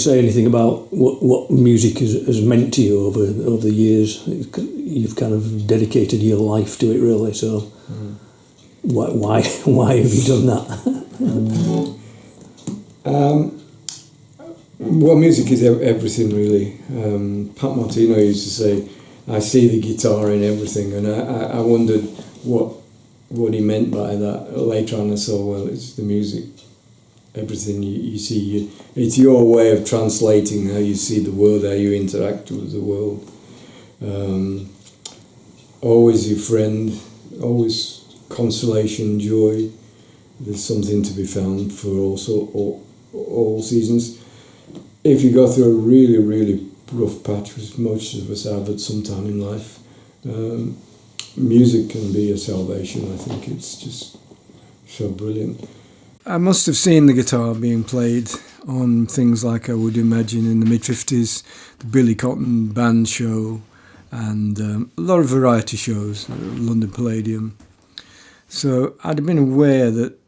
say anything about what music has meant to you over the years? You've kind of dedicated your life to it, really. So why have you done that? Well, music is everything, really. Pat Martino used to say, "I see the guitar in everything," and I wondered what he meant by that. Later on, I saw, well, it's the music. Everything you see, it's your way of translating how you see the world, how you interact with the world. Always your friend, always consolation, joy. There's something to be found for all seasons. If you go through a really, really rough patch, which most of us have at some time in life, music can be a salvation. I think it's just so brilliant. I must have seen the guitar being played on things like, I would imagine, in the mid-50s, the Billy Cotton Band show, and a lot of variety shows, London Palladium. So I'd have been aware that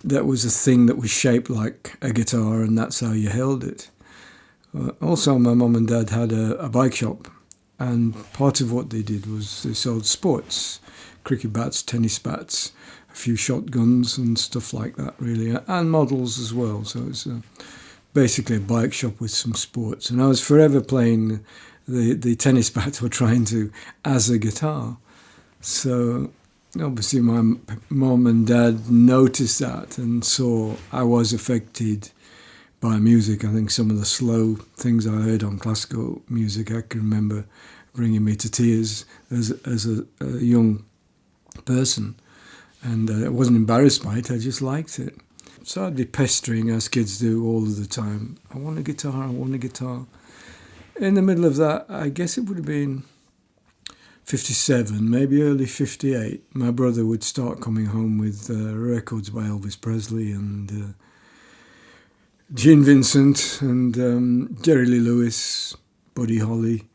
that was a thing that was shaped like a guitar, and that's how you held it. Also, my mum and dad had a bike shop, and part of what they did was they sold sports, cricket bats, tennis bats, a few shotguns and stuff like that, really, and models as well. So it's basically a bike shop with some sports. And I was forever playing the tennis bat or trying to as a guitar. So obviously my mum and dad noticed that and saw I was affected by music. I think some of the slow things I heard on classical music, I can remember bringing me to tears as a young person. And I wasn't embarrassed by it, I just liked it. So I'd be pestering, as kids do all of the time, I want a guitar, I want a guitar. In the middle of that, I guess it would have been 57, maybe early 58, my brother would start coming home with records by Elvis Presley and Gene Vincent and Jerry Lee Lewis, Buddy Holly.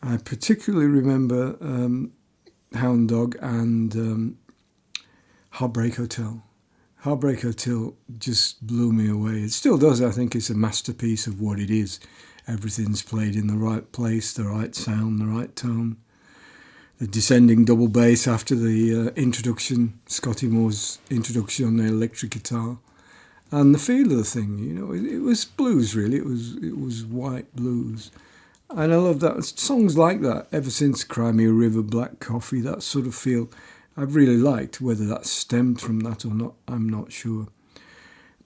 I particularly remember Hound Dog and Heartbreak Hotel. Heartbreak Hotel just blew me away. It still does. I think it's a masterpiece of what it is. Everything's played in the right place, the right sound, the right tone. The descending double bass after the introduction, Scotty Moore's introduction on the electric guitar. And the feel of the thing, you know, it was blues, really. It was white blues. And I love that. Songs like that, ever since Cry Me a River, Black Coffee, that sort of feel I've really liked. Whether that stemmed from that or not, I'm not sure.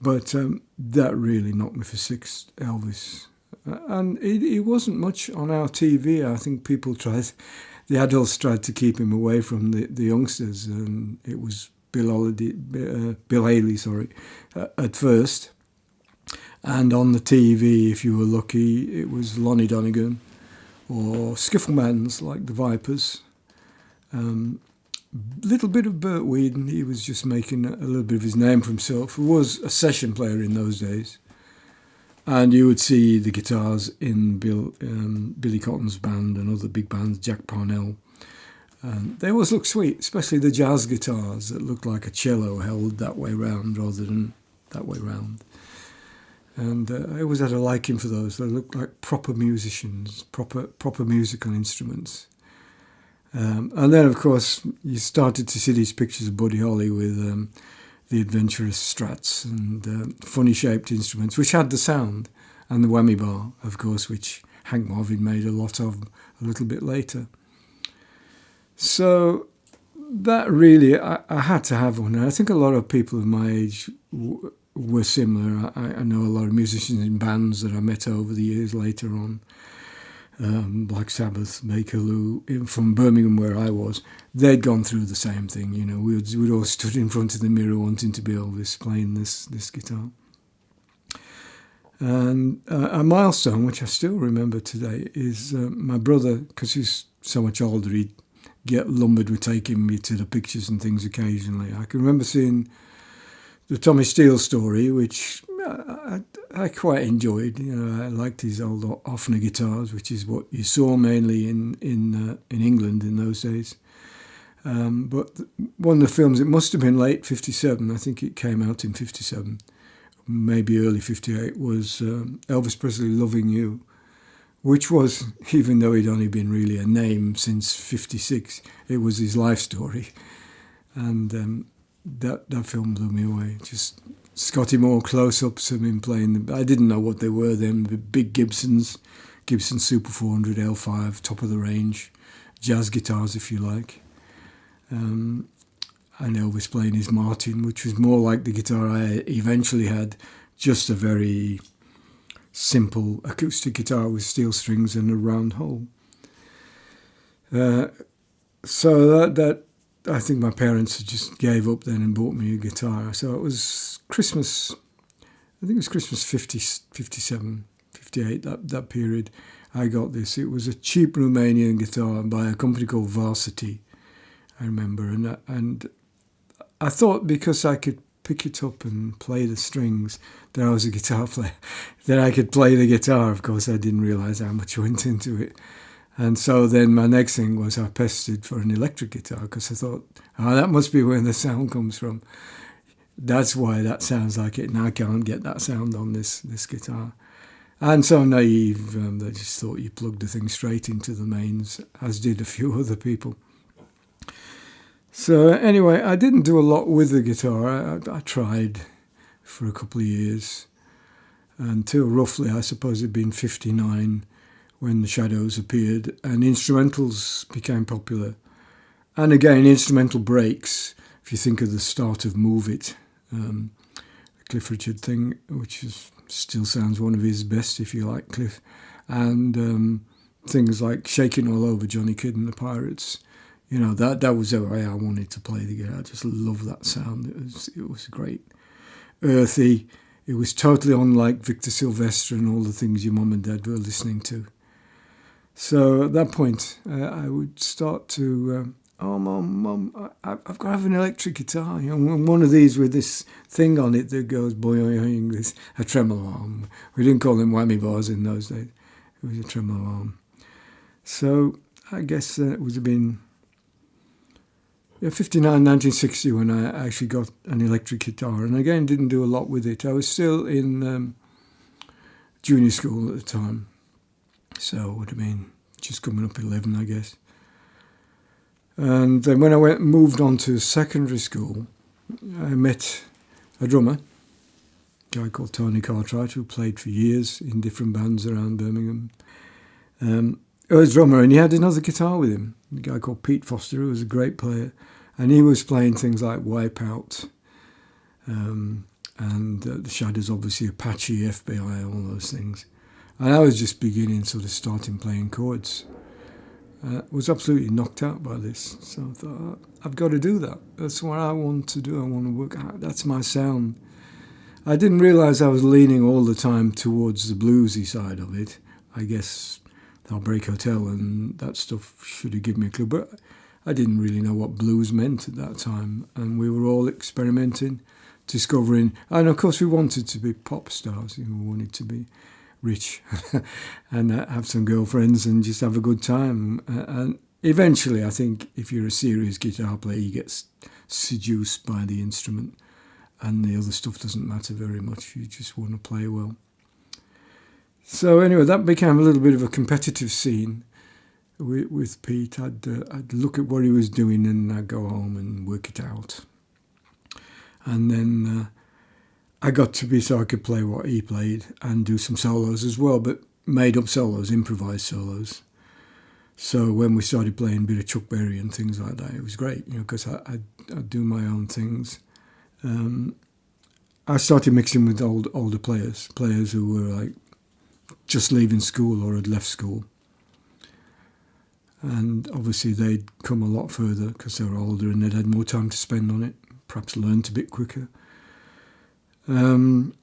But that really knocked me for six, Elvis. And it wasn't much on our TV. I think the adults tried to keep him away from the youngsters. And it was Bill Haley, at first. And on the TV, if you were lucky, it was Lonnie Donegan or skiffle bands like the Vipers. Little bit of Burt Whedon. He was just making a little bit of his name for himself. He was a session player in those days. And you would see the guitars in Billy Cotton's band and other big bands, Jack Parnell. They always look sweet, especially the jazz guitars that looked like a cello held that way round rather than that way round. And I always had a liking for those. They looked like proper musicians, proper musical instruments. And then, of course, you started to see these pictures of Buddy Holly with the adventurous Strats and funny-shaped instruments, which had the sound, and the whammy bar, of course, which Hank Marvin made a lot of a little bit later. So that really, I had to have one. And I think a lot of people of my age were similar. I know a lot of musicians in bands that I met over the years later on. Black Sabbath, Bakerloo, from Birmingham where I was, they'd gone through the same thing. You know, we'd all stood in front of the mirror wanting to be Elvis playing this guitar. And a milestone, which I still remember today, is my brother, because he's so much older, he'd get lumbered with taking me to the pictures and things occasionally. I can remember seeing the Tommy Steele story, which I quite enjoyed. You know, I liked his old Hofner guitars, which is what you saw mainly in England in those days. But one of the films, it must have been late 57. I think it came out in 57. maybe early 58, was Elvis Presley Loving You, which was, even though he'd only been really a name since 56, it was his life story. And that film blew me away. Just Scotty Moore close-ups of him playing. I didn't know what they were then, the big Gibson Super 400 L5, top of the range, jazz guitars if you like. And Elvis playing his Martin, which was more like the guitar I eventually had, just a very simple acoustic guitar with steel strings and a round hole. So that I think my parents just gave up then and bought me a guitar. So it was Christmas, I think it was Christmas 50, 57, 58, that period I got this. It was a cheap Romanian guitar by a company called Varsity, I remember. And I thought because I could pick it up and play the strings that I was a guitar player, that I could play the guitar. Of course, I didn't realise how much went into it. And so then my next thing was I pestered for an electric guitar because I thought, that must be where the sound comes from. That's why that sounds like it, and I can't get that sound on this guitar. And so naive, they just thought you plugged the thing straight into the mains, as did a few other people. So anyway, I didn't do a lot with the guitar. I tried for a couple of years until roughly, I suppose it'd been 59 when the Shadows appeared and instrumentals became popular. And again, instrumental breaks, if you think of the start of Move It, the Cliff Richard thing, which still sounds one of his best if you like Cliff, and things like Shaking All Over Johnny Kidd and the Pirates. You know, that was the way I wanted to play the guitar. I just love that sound. It was great. Earthy. It was totally unlike Victor Sylvester and all the things your mum and dad were listening to. So at that point, I would start to, Mum, I've got to have an electric guitar. You know, one of these with this thing on it that goes boing, with a tremolo arm. We didn't call them whammy bars in those days. It was a tremolo arm. So I guess it would have been 59, 1960 when I actually got an electric guitar. And again, didn't do a lot with it. I was still in junior school at the time. So it would have been just coming up 11, I guess. And then when I moved on to secondary school, I met a drummer, a guy called Tony Cartwright, who played for years in different bands around Birmingham. He was a drummer, and he had another guitar with him, a guy called Pete Foster, who was a great player. And he was playing things like Wipeout, and the Shadows, obviously, Apache, FBI, all those things. And I was just beginning, sort of starting playing chords. Was absolutely knocked out by this. So I thought, I've got to do that. That's what I want to do. I want to work out. That's my sound. I didn't realise I was leaning all the time towards the bluesy side of it. I guess Heartbreak Hotel and that stuff should have given me a clue. But I didn't really know what blues meant at that time. And we were all experimenting, discovering. And of course we wanted to be pop stars. We wanted to be rich and have some girlfriends and just have a good time. And eventually, I think if you're a serious guitar player, you get seduced by the instrument and the other stuff doesn't matter very much. You just want to play well. So anyway, that became a little bit of a competitive scene with Pete. I'd look at what he was doing and I'd go home and work it out. And then I got to be so I could play what he played and do some solos as well, but made up solos, improvised solos. So when we started playing a bit of Chuck Berry and things like that, it was great, you know, because I'd do my own things. I started mixing with older players who were like just leaving school or had left school. And obviously they'd come a lot further because they were older and they'd had more time to spend on it, perhaps learned a bit quicker. And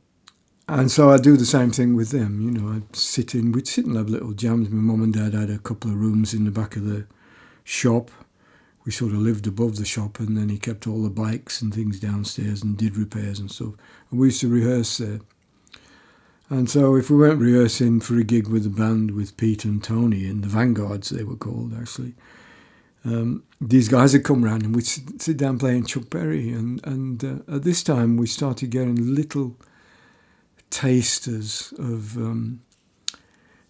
so I'd do the same thing with them, you know, we'd sit and have little jams. My mum and dad had a couple of rooms in the back of the shop. We sort of lived above the shop, and then he kept all the bikes and things downstairs and did repairs and stuff. And we used to rehearse there. And so if we weren't rehearsing for a gig with a band with Pete and Tony, and the Vanguards they were called actually, these guys would come round and we'd sit down playing Chuck Berry. And at this time we started getting little tasters of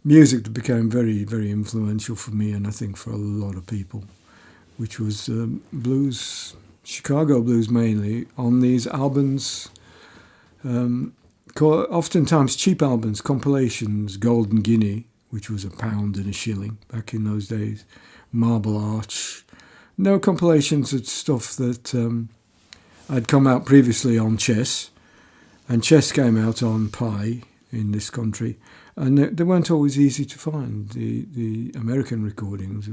music that became very, very influential for me, and I think for a lot of people, which was blues, Chicago blues mainly, on these albums, oftentimes cheap albums, compilations, Golden Guinea, which was £1 and a shilling back in those days, Marble Arch. No compilations of stuff that had come out previously on Chess, and Chess came out on Pi in this country, and they weren't always easy to find, the American recordings.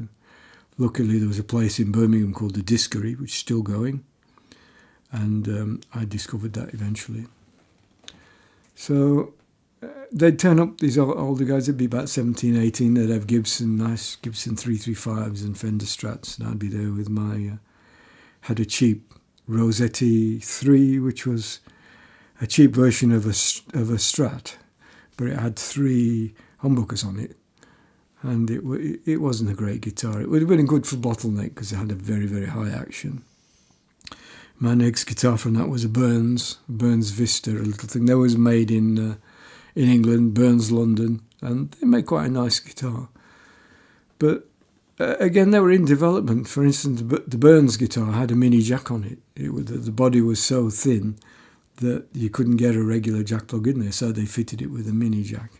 Luckily, there was a place in Birmingham called the Diskery, which is still going, and I discovered that eventually. So they'd turn up, these older guys, they'd be about 17, 18, they'd have nice Gibson 335s and Fender Strats, and I'd be there with my, had a cheap Rossetti 3, which was a cheap version of a Strat, but it had 3 humbuckers on it, and it wasn't a great guitar. It would have been good for bottleneck because it had a very, very high action. My next guitar from that was a Burns Vista, a little thing. That was made in England, Burns, London, and they made quite a nice guitar. But again, they were in development. For instance, the Burns guitar had a mini jack on it. The body was so thin that you couldn't get a regular jack plug in there, so they fitted it with a mini jack.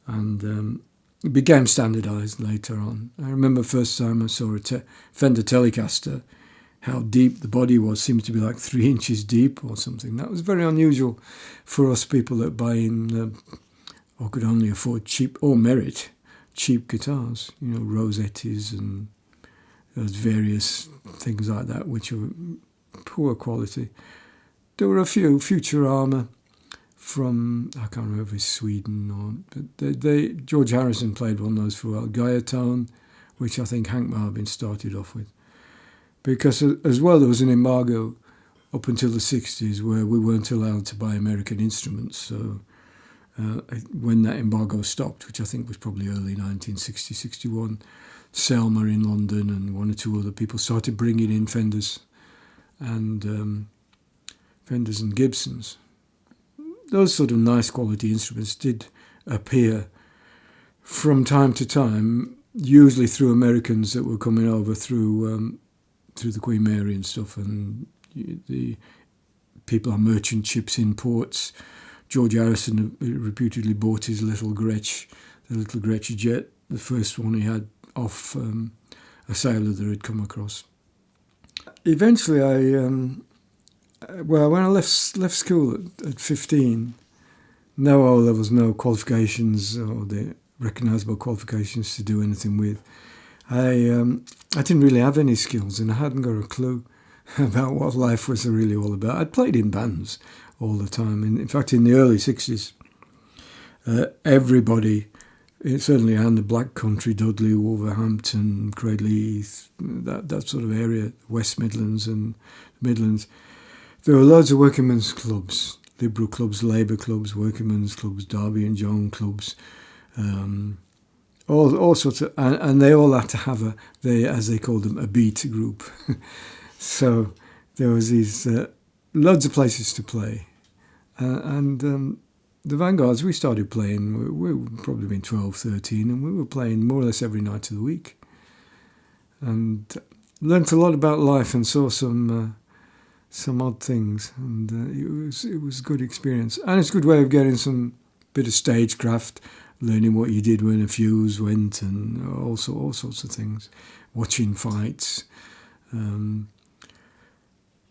And it became standardised later on. I remember first time I saw a Fender Telecaster, how deep the body was, seemed to be like 3 inches deep or something. That was very unusual for us people that buy in, or could only afford cheap, or merit cheap guitars, Rossettis and those various things like that, which are poor quality. There were a few Futurama from, I can't remember if it's Sweden, but George Harrison played one of those for a while, Guiatone, which I think Hank Marvin started off with. Because as well, there was an embargo up until the 60s where we weren't allowed to buy American instruments. So when that embargo stopped, which I think was probably early 1960, 61, Selma in London and 1 or 2 other people started bringing in Fenders and Gibsons. Those sort of nice quality instruments did appear from time to time, usually through Americans that were coming over through the Queen Mary and stuff, and the people on merchant ships in ports. George Harrison reputedly bought his little Gretsch, the little Gretsch jet, the first one he had off a sailor that had come across. Eventually, when I left school at 15, no O-levels, no qualifications or the recognisable qualifications to do anything with. I didn't really have any skills, and I hadn't got a clue about what life was really all about. I'd played in bands all the time. In fact, in the early 60s, everybody, certainly around the Black Country, Dudley, Wolverhampton, Cradleheath, that sort of area, West Midlands and Midlands, there were loads of workingmen's clubs, Liberal clubs, Labour clubs, workingmen's clubs, Derby and Joan clubs, all sorts of, and they all had to have as they called them, a beat group. So there was these loads of places to play, and the Vanguards, we started playing. We were probably been 12, 13, and we were playing more or less every night of the week, and learnt a lot about life and saw some odd things, and it was a good experience, and it's a good way of getting some bit of stagecraft, learning what you did when a fuse went, and all sorts of things, watching fights,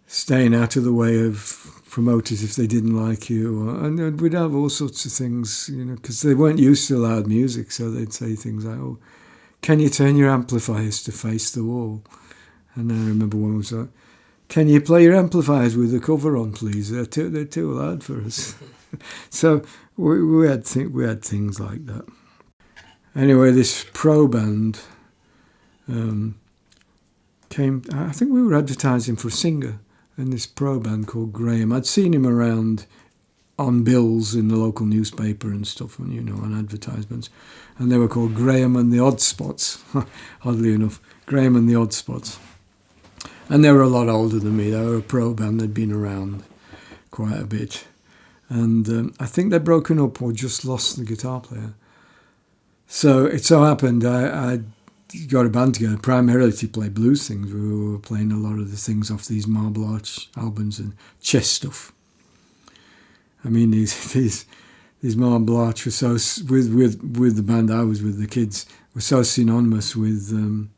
staying out of the way of promoters if they didn't like you, and we'd have all sorts of things, because they weren't used to loud music, so they'd say things like, "Oh, can you turn your amplifiers to face the wall?" And I remember one was like, "Can you play your amplifiers with the cover on, please? They're too loud for us." So we had things like that. Anyway, this pro band came. I think we were advertising for a singer in this pro band called Graham. I'd seen him around on bills in the local newspaper and stuff, and on advertisements, and they were called Graham and the Odd Spots. Oddly enough, Graham and the Odd Spots. And they were a lot older than me. They were a pro band. They'd been around quite a bit. And I think they'd broken up or just lost the guitar player. So it so happened I got a band together primarily to play blues things. We were playing a lot of the things off these Marble Arch albums and chess stuff. I mean, these Marble Arch were so, with the band I was with, the kids, were so synonymous with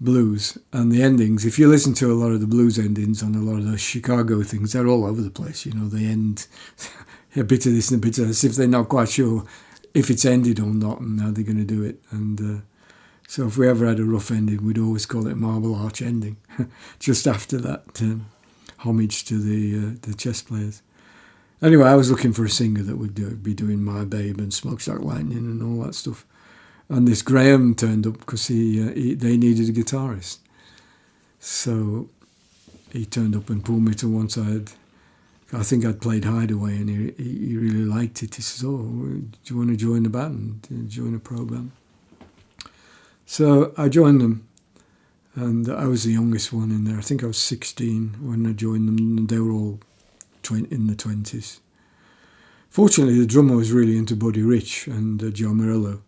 blues. And the endings, if you listen to a lot of the blues endings on a lot of those Chicago things, they're all over the place. You know, they end a bit of this and a bit of this, if they're not quite sure if it's ended or not and how they're going to do it. And so if we ever had a rough ending, we'd always call it Marble Arch ending, just after that homage to the chess players. Anyway, I was looking for a singer that would be doing My Babe and Smokestack Lightning and all that stuff. And this Graham turned up because they needed a guitarist. So he turned up and pulled me to one side. I think I'd played Hideaway and he really liked it. He says, "Oh, do you want to join the band? Join a pro band?" So I joined them, and I was the youngest one in there. I think I was 16 when I joined them, and they were all in the 20s. Fortunately, the drummer was really into Buddy Rich and Joe Morello,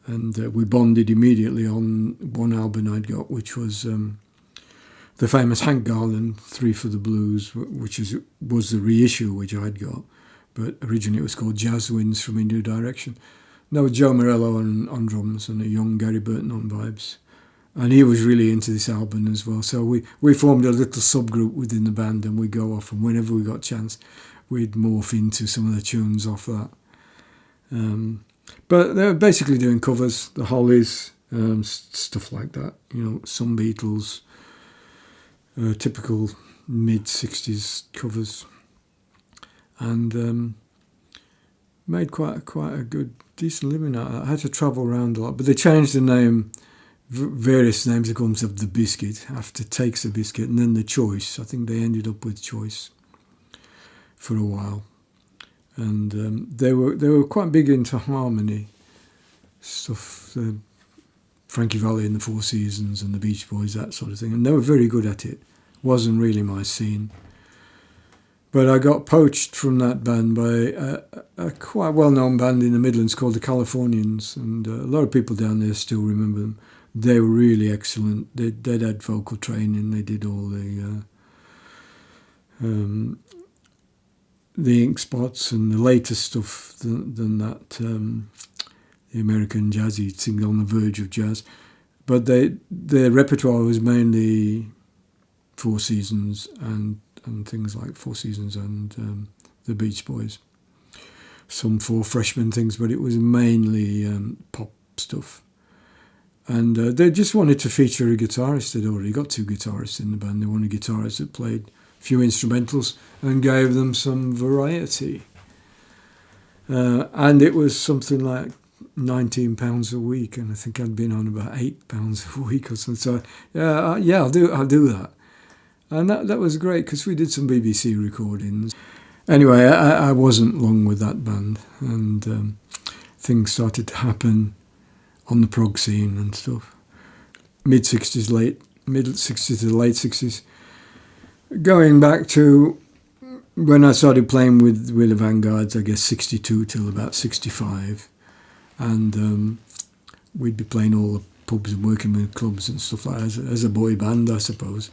and we bonded immediately on one album I'd got, which was the famous Hank Garland 3 for the Blues, which was the reissue which I'd got, but originally it was called Jazz Winds from a New Direction. And that was Joe Morello on drums and a young Gary Burton on vibes. And he was really into this album as well. So we formed a little subgroup within the band, and we'd go off, and whenever we got a chance, we'd morph into some of the tunes off that. But they were basically doing covers, the Hollies, stuff like that. You know, some Beatles, typical mid-60s covers. And made quite a good, decent living out of that. I had to travel around a lot, but they changed the name, various names. They call themselves The Biscuit, after Takes a Biscuit, and then The Choice. I think they ended up with Choice for a while. And they were quite big into harmony stuff, Frankie Valli and the Four Seasons and the Beach Boys, that sort of thing. And they were very good at it. Wasn't really my scene. But I got poached from that band by a quite well-known band in the Midlands called the Californians, and a lot of people down there still remember them. They were really excellent. They'd had vocal training. They did all the ink spots and the later stuff than that, the American jazzy thing on the verge of jazz. But their repertoire was mainly Four Seasons and things like Four Seasons and the Beach Boys. Some Four Freshmen things, but it was mainly pop stuff. And they just wanted to feature a guitarist. They'd already got 2 guitarists in the band. They wanted a guitarist that played a few instrumentals and gave them some variety. And it was something like £19 a week, and I think I'd been on about £8 a week or something. So I'll do that. And that was great because we did some BBC recordings. Anyway, I wasn't long with that band, and things started to happen on the prog scene and stuff. Middle 60s to the late 60s. Going back to when I started playing with the Vanguards, I guess 62 till about 65. And we'd be playing all the pubs and working with clubs and stuff like that as a boy band, I suppose.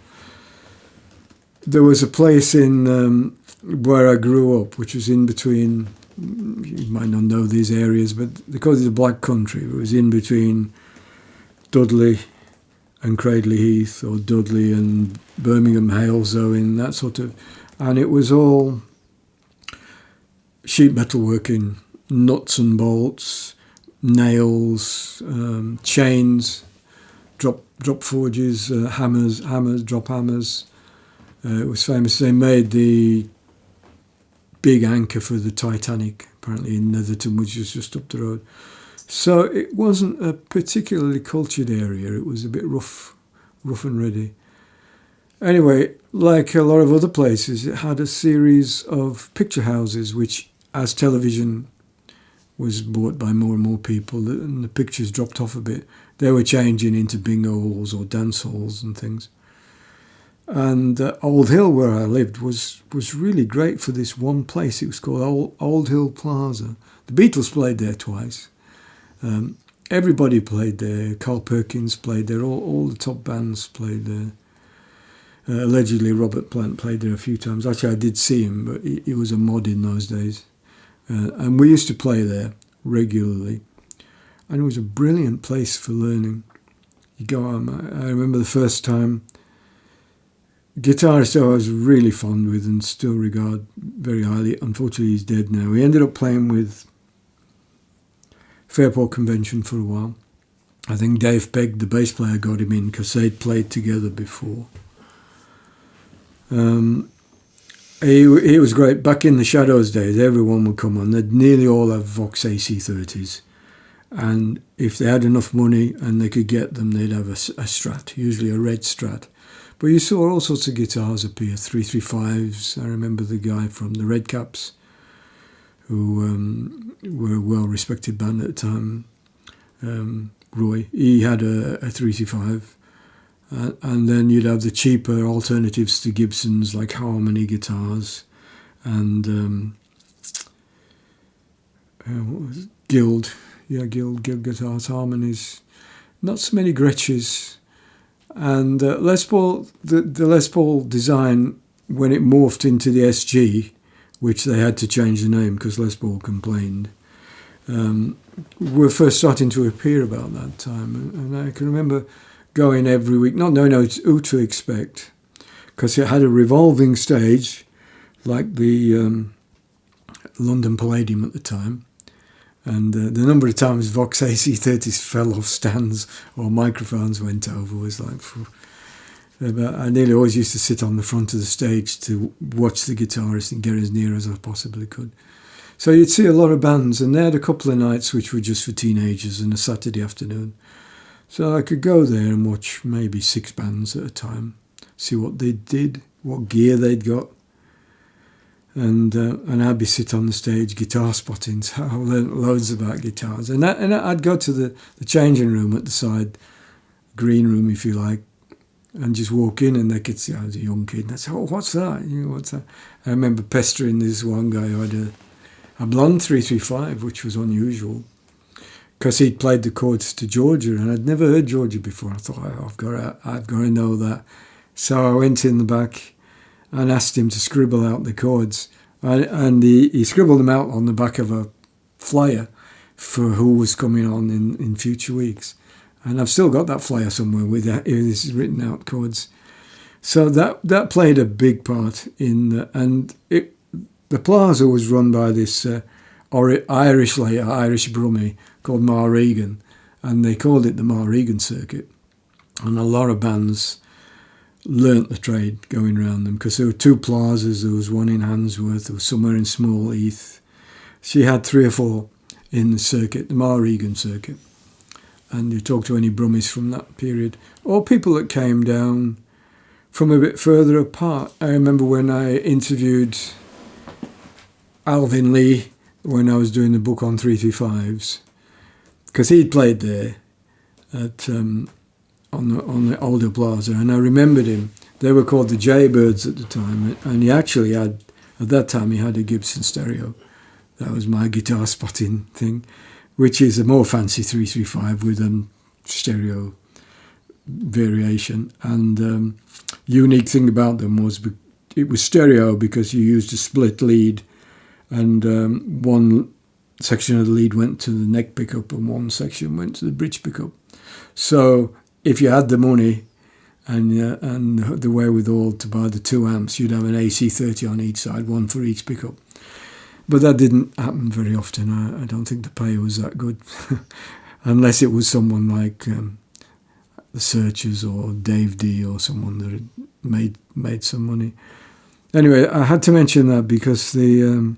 There was a place in where I grew up, which was in between, you might not know these areas, but they called it the Black Country. It was in between Dudley and Cradley Heath, or Dudley and Birmingham, Halesowen, that sort of. And it was all sheet metal working, nuts and bolts, nails, chains, drop forges, hammers, drop hammers. It was famous. They made the big anchor for the Titanic, apparently in Netherton, which is just up the road. So it wasn't a particularly cultured area. It was a bit rough and ready. Anyway, like a lot of other places, it had a series of picture houses, which, as television was bought by more and more people, and the pictures dropped off a bit, they were changing into bingo halls or dance halls and things. And Old Hill, where I lived, was really great for this one place. It was called Old Hill Plaza. The Beatles played there twice. Everybody played there. Carl Perkins played there. All the top bands played there. Allegedly, Robert Plant played there a few times. Actually, I did see him, but he was a mod in those days. And we used to play there regularly. And it was a brilliant place for learning. You go on. I remember the first time. Guitarist I was really fond with and still regard very highly. Unfortunately, he's dead now. He ended up playing with Fairport Convention for a while. I think Dave Pegg, the bass player, got him in because they'd played together before. He was great. Back in the Shadows days, everyone would come on. They'd nearly all have Vox AC30s. And if they had enough money and they could get them, they'd have a Strat, usually a red Strat. But you saw all sorts of guitars appear, 335s. I remember the guy from the Red Caps, who were a well-respected band at the time, Roy. He had a 335. And then you'd have the cheaper alternatives to Gibsons, like Harmony guitars and what was it? Guild guitars, Harmonies. Not so many Gretsch's. And Les Paul, the Les Paul design, when it morphed into the SG, which they had to change the name because Les Paul complained, were first starting to appear about that time. And I can remember going every week, not knowing who to expect, because it had a revolving stage, like the London Palladium at the time. And the number of times Vox AC30s fell off stands or microphones went over was like... I nearly always used to sit on the front of the stage to watch the guitarist and get as near as I possibly could. So you'd see a lot of bands, and they had a couple of nights which were just for teenagers and a Saturday afternoon. So I could go there and watch maybe 6 bands at a time, see what they did, what gear they'd got. And I'd be sit on the stage guitar spotting, so I learned loads about guitars. And I'd go to the changing room at the side, green room if you like, and just walk in and they could see I was a young kid. And I'd say, oh, what's that? What's that? I remember pestering this one guy who had a blonde 335, which was unusual, because he'd played the chords to Georgia, and I'd never heard Georgia before. I thought, I've got to know that. So I went in the back and asked him to scribble out the chords. And he scribbled them out on the back of a flyer for who was coming on in future weeks. And I've still got that flyer somewhere with his written out chords. So that played a big part in the Plaza was run by this Irish brummie called Ma Regan, and they called it the Ma Regan circuit. And a lot of bands learnt the trade going around them, because there were 2 plazas. There was one in Handsworth, there was somewhere in Small Heath. She had 3 or 4 in the circuit, the Ma Regan circuit. And you talk to any brummies from that period, or people that came down from a bit further apart. I remember when I interviewed Alvin Lee when I was doing the book on 335s, because he'd played there at on the older plaza, and I remembered him. They were called the Jaybirds at the time, and he actually had, at that time, he had a Gibson stereo. That was my guitar spotting thing, which is a more fancy 335 with a stereo variation. And unique thing about them was it was stereo because you used a split lead, and one section of the lead went to the neck pickup and one section went to the bridge pickup. So if you had the money and the wherewithal to buy the 2 amps, you'd have an AC30 on each side, one for each pickup. But that didn't happen very often. I don't think the pay was that good, unless it was someone like the Searchers or Dave D or someone that had made some money. Anyway, I had to mention that because the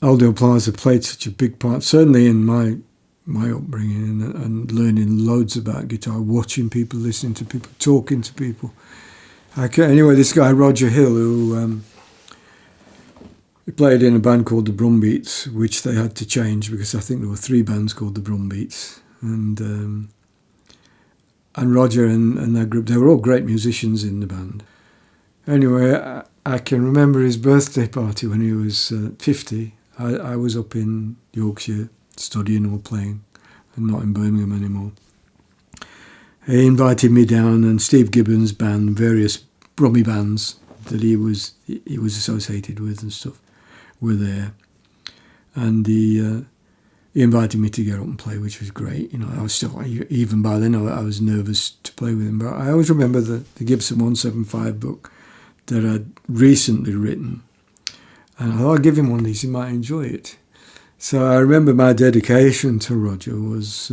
Oldale Plaza played such a big part, certainly in my upbringing and learning loads about guitar, watching people, listening to people, talking to people. Anyway, this guy Roger Hill, who he played in a band called the Brumbeats, which they had to change because I think there were 3 bands called the Brumbeats. And and Roger and that group, they were all great musicians in the band. Anyway, I can remember his birthday party when he was 50. I was up in Yorkshire studying or playing, and not in Birmingham anymore. He invited me down, and Steve Gibbons' band, various Brummie bands that he was associated with and stuff, were there. And he invited me to get up and play, which was great. You know, I was still, even by then, I was nervous to play with him. But I always remember the Gibson 175 book that I'd recently written. And I thought, I'll give him one of these, he might enjoy it. So I remember my dedication to Roger was,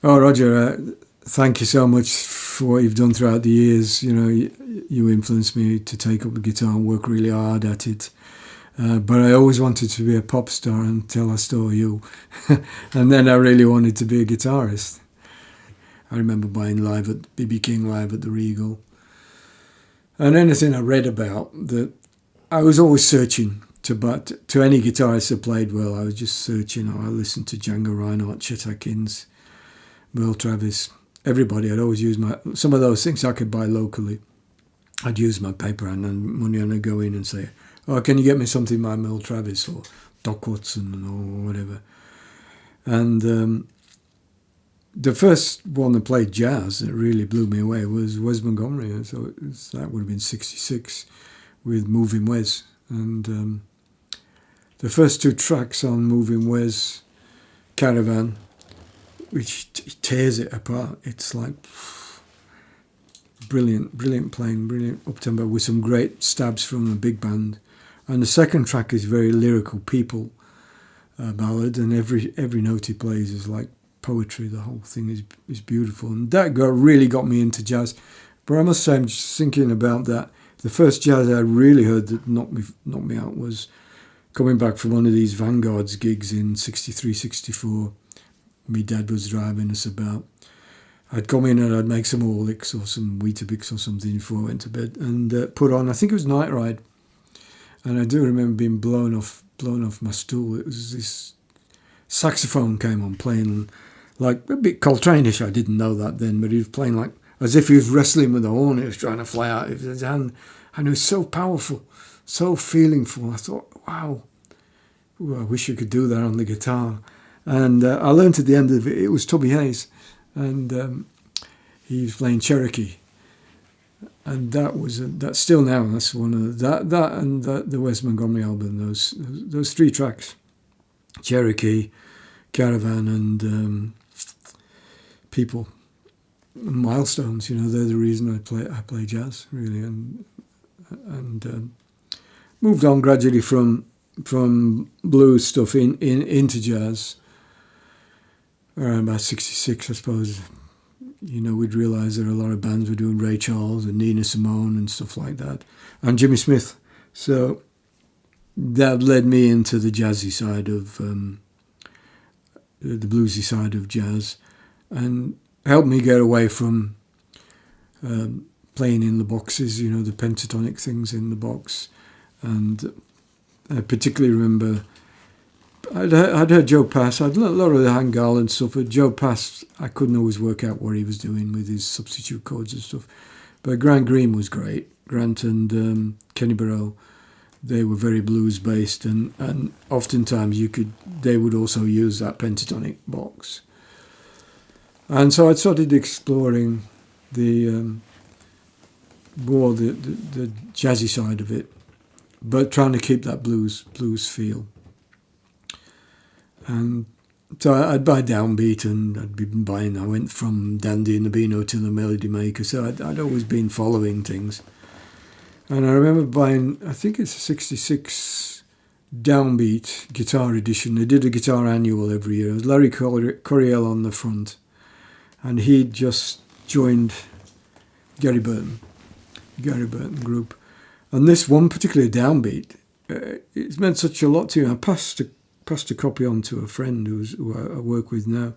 oh, Roger, thank you so much for what you've done throughout the years. You know, you influenced me to take up the guitar and work really hard at it. But I always wanted to be a pop star until I saw you. And then I really wanted to be a guitarist. I remember buying live at B.B. King live at the Regal. And anything I read about, that I was always searching to any guitarist that played well. I was just searching. I listened to Django Reinhardt, Chet Atkins, Merle Travis, everybody. I'd always use some of those things I could buy locally. I'd use my paper and money, and I'd go in and say, oh, can you get me something by Merle Travis or Doc Watson or whatever? And the first one that played jazz that really blew me away was Wes Motgomery. So that would have been 66 with Moving Wes. And the first two tracks on Moving Wes, Caravan, which tears it apart. It's like brilliant playing, brilliant up-tempo with some great stabs from a big band. And the second track is very lyrical people ballad, and every note he plays is like poetry. The whole thing is beautiful, and that really got me into jazz. But I must say, I'm just thinking about that. The first jazz I really heard that knocked me out was coming back from one of these Vanguard's gigs in 63, 64. My dad was driving us about. I'd come in and I'd make some Orlicks or some Weetabix or something before I went to bed, and put on, I think it was Night Ride. And I do remember being blown off my stool. It was this saxophone came on playing like a bit Coltrane-ish. I didn't know that then, but he was playing like as if he was wrestling with a horn. He was trying to fly out of his hand, and it was so powerful, so feelingful. I thought, wow, ooh, I wish I could do that on the guitar. And I learned at the end of it was Tubby Hayes, and he was playing Cherokee. And that's still now. That's one of that and the Wes Montgomery album. Those three tracks, Cherokee, Caravan, and People, milestones. You know, they're the reason I play jazz really, and moved on gradually from blues stuff into jazz. Around about 66, I suppose. You know, we'd realise that a lot of bands were doing Ray Charles and Nina Simone and stuff like that, and Jimmy Smith. So that led me into the jazzy side of the bluesy side of jazz, and helped me get away from playing in the boxes. You know, the pentatonic things in the box, and I particularly remember. I'd heard Joe Pass. I'd a lot of the Hank Garland stuff, but Joe Pass, I couldn't always work out what he was doing with his substitute chords and stuff. But Grant Green was great. Grant and Kenny Burrell, they were very blues based, and oftentimes they would also use that pentatonic box. And so I started exploring the more the jazzy side of it, but trying to keep that blues feel. And so I'd buy Downbeat, and I'd been buying. I went from Dandy and the Beano to the Melody Maker, so I'd always been following things. And I remember buying, I think it's a 66 Downbeat guitar edition. They did a guitar annual every year. It was Larry Coryell on the front, and he'd just joined Gary Burton group. And this one particular Downbeat, it's meant such a lot to me. I passed a copy on to a friend who I work with now,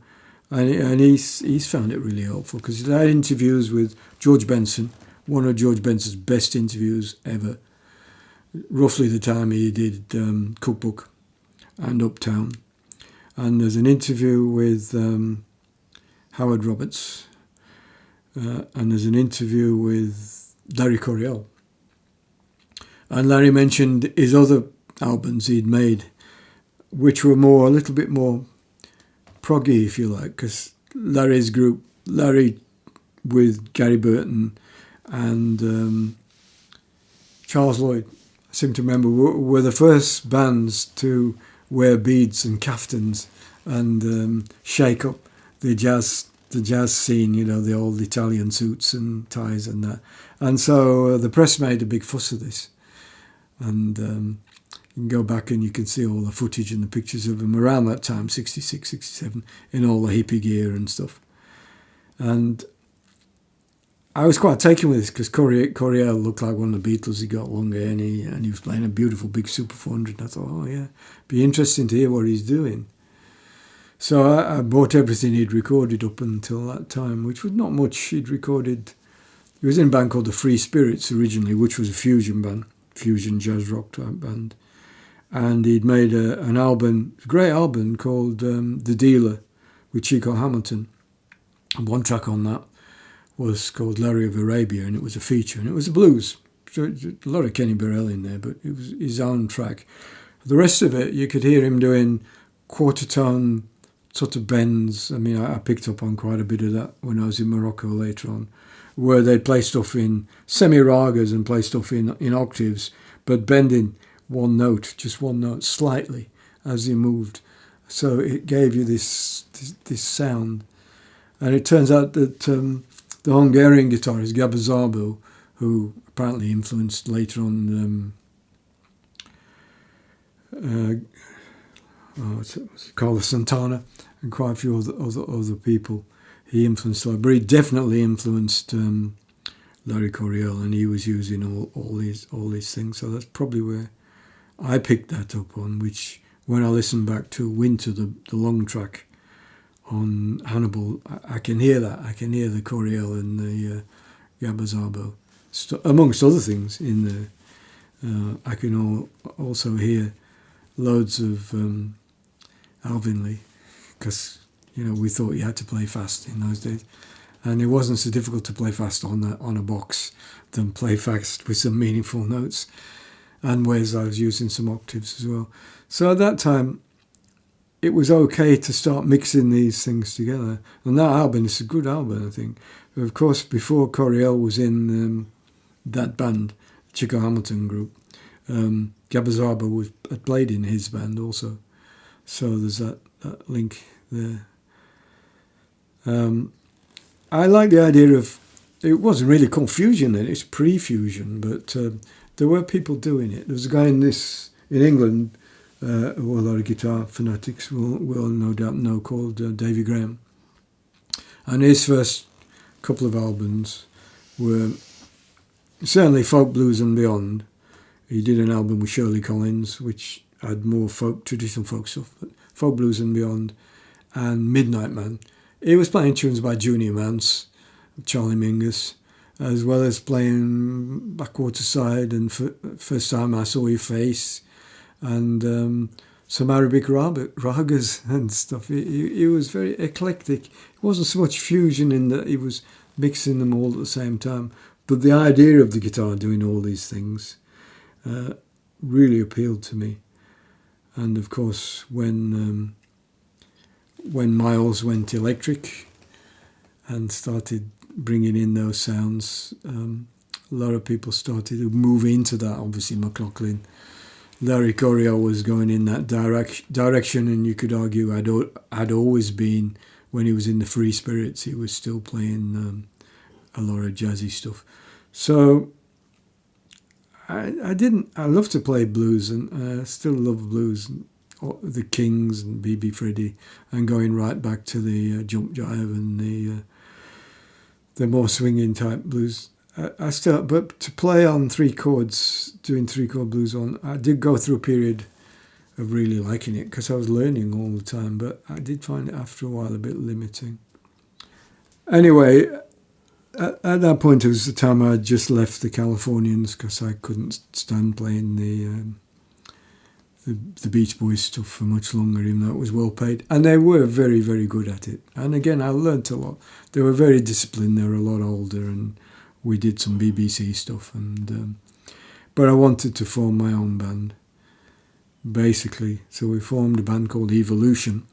and he's found it really helpful, because he had interviews with George Benson, one of George Benson's best interviews ever, roughly the time he did Cookbook and Uptown. And there's an interview with Howard Roberts, and there's an interview with Larry Coryell. And Larry mentioned his other albums he'd made, which were a little bit more proggy, if you like, because Larry with Gary Burton and Charles Lloyd, I seem to remember, were the first bands to wear beads and caftans and shake up the jazz scene, the old Italian suits and ties and that. And so the press made a big fuss of this. And you can go back and you can see all the footage and the pictures of them around that time, 66, 67, in all the hippie gear and stuff. And I was quite taken with this because Coryell looked like one of the Beatles. He got long hair and he was playing a beautiful big Super 400. And I thought, oh yeah, be interesting to hear what he's doing. So I bought everything he'd recorded up until that time, which was not much. He'd recorded, he was in a band called the Free Spirits originally, which was a fusion band, fusion jazz rock type band. And he'd made an album, a great album called The Dealer with Chico Hamilton. And one track on that was called Larry of Arabia, and it was a feature, and it was a blues. So a lot of Kenny Burrell in there, but it was his own track. The rest of it, you could hear him doing quarter tone sort of bends. I mean, I picked up on quite a bit of that when I was in Morocco later on, where they'd play stuff in semi-ragas and play stuff in octaves, but bending one note, just one note, slightly as he moved. So it gave you this sound. And it turns out that the Hungarian guitarist Gabor Szabo, who apparently influenced later on what's it called, Santana, and quite a few other people, he influenced, but he definitely influenced Larry Coryell, and he was using all these things. So that's probably where I picked that up on, which when I listen back to Winter, the long track on Hannibal, I can hear that. I can hear the Coryell and the Gabor Szabo, amongst other things in there. I can also hear loads of Alvin Lee, because we thought you had to play fast in those days, and it wasn't so difficult to play fast on a box than play fast with some meaningful notes. And Wes, I was using some octaves as well. So at that time, it was okay to start mixing these things together. And that album is a good album, I think. Of course, before Coryell was in that band, Chico Hamilton group, Gabor Szabo had played in his band also. So there's that link there. I like the idea of, it wasn't really called fusion then, it's pre-fusion, but there were people doing it. There was a guy in England, who a lot of guitar fanatics will no doubt know, called Davy Graham. And his first couple of albums were certainly folk, blues and beyond. He did an album with Shirley Collins, which had more traditional folk stuff, but folk, blues and beyond, and Midnight Man. He was playing tunes by Junior Mance, Charlie Mingus, as well as playing Backwater Side and First Time I Saw Your Face, and some Arabic ragas and stuff. He was very eclectic. It wasn't so much fusion in that he was mixing them all at the same time, but the idea of the guitar doing all these things really appealed to me. And of course, when Miles went electric and started bringing in those sounds, a lot of people started to move into that. Obviously, McLaughlin, Larry Coryell was going in that direction, and you could argue I'd always been, when he was in the Free Spirits, he was still playing a lot of jazzy stuff. So I love to play blues, and I still love blues, the Kings and B.B. Freddie, and going right back to the jump jive and the more swinging type blues. But to play on three chords, doing 3-chord blues I did go through a period of really liking it because I was learning all the time, but I did find it after a while a bit limiting. Anyway, at that point it was the time I just left the Californians because I couldn't stand playing the Beach Boys stuff for much longer, even though it was well paid. And they were very, very good at it. And again, I learnt a lot. They were very disciplined. They were a lot older, and we did some BBC stuff. And but I wanted to form my own band, basically. So we formed a band called Evolution,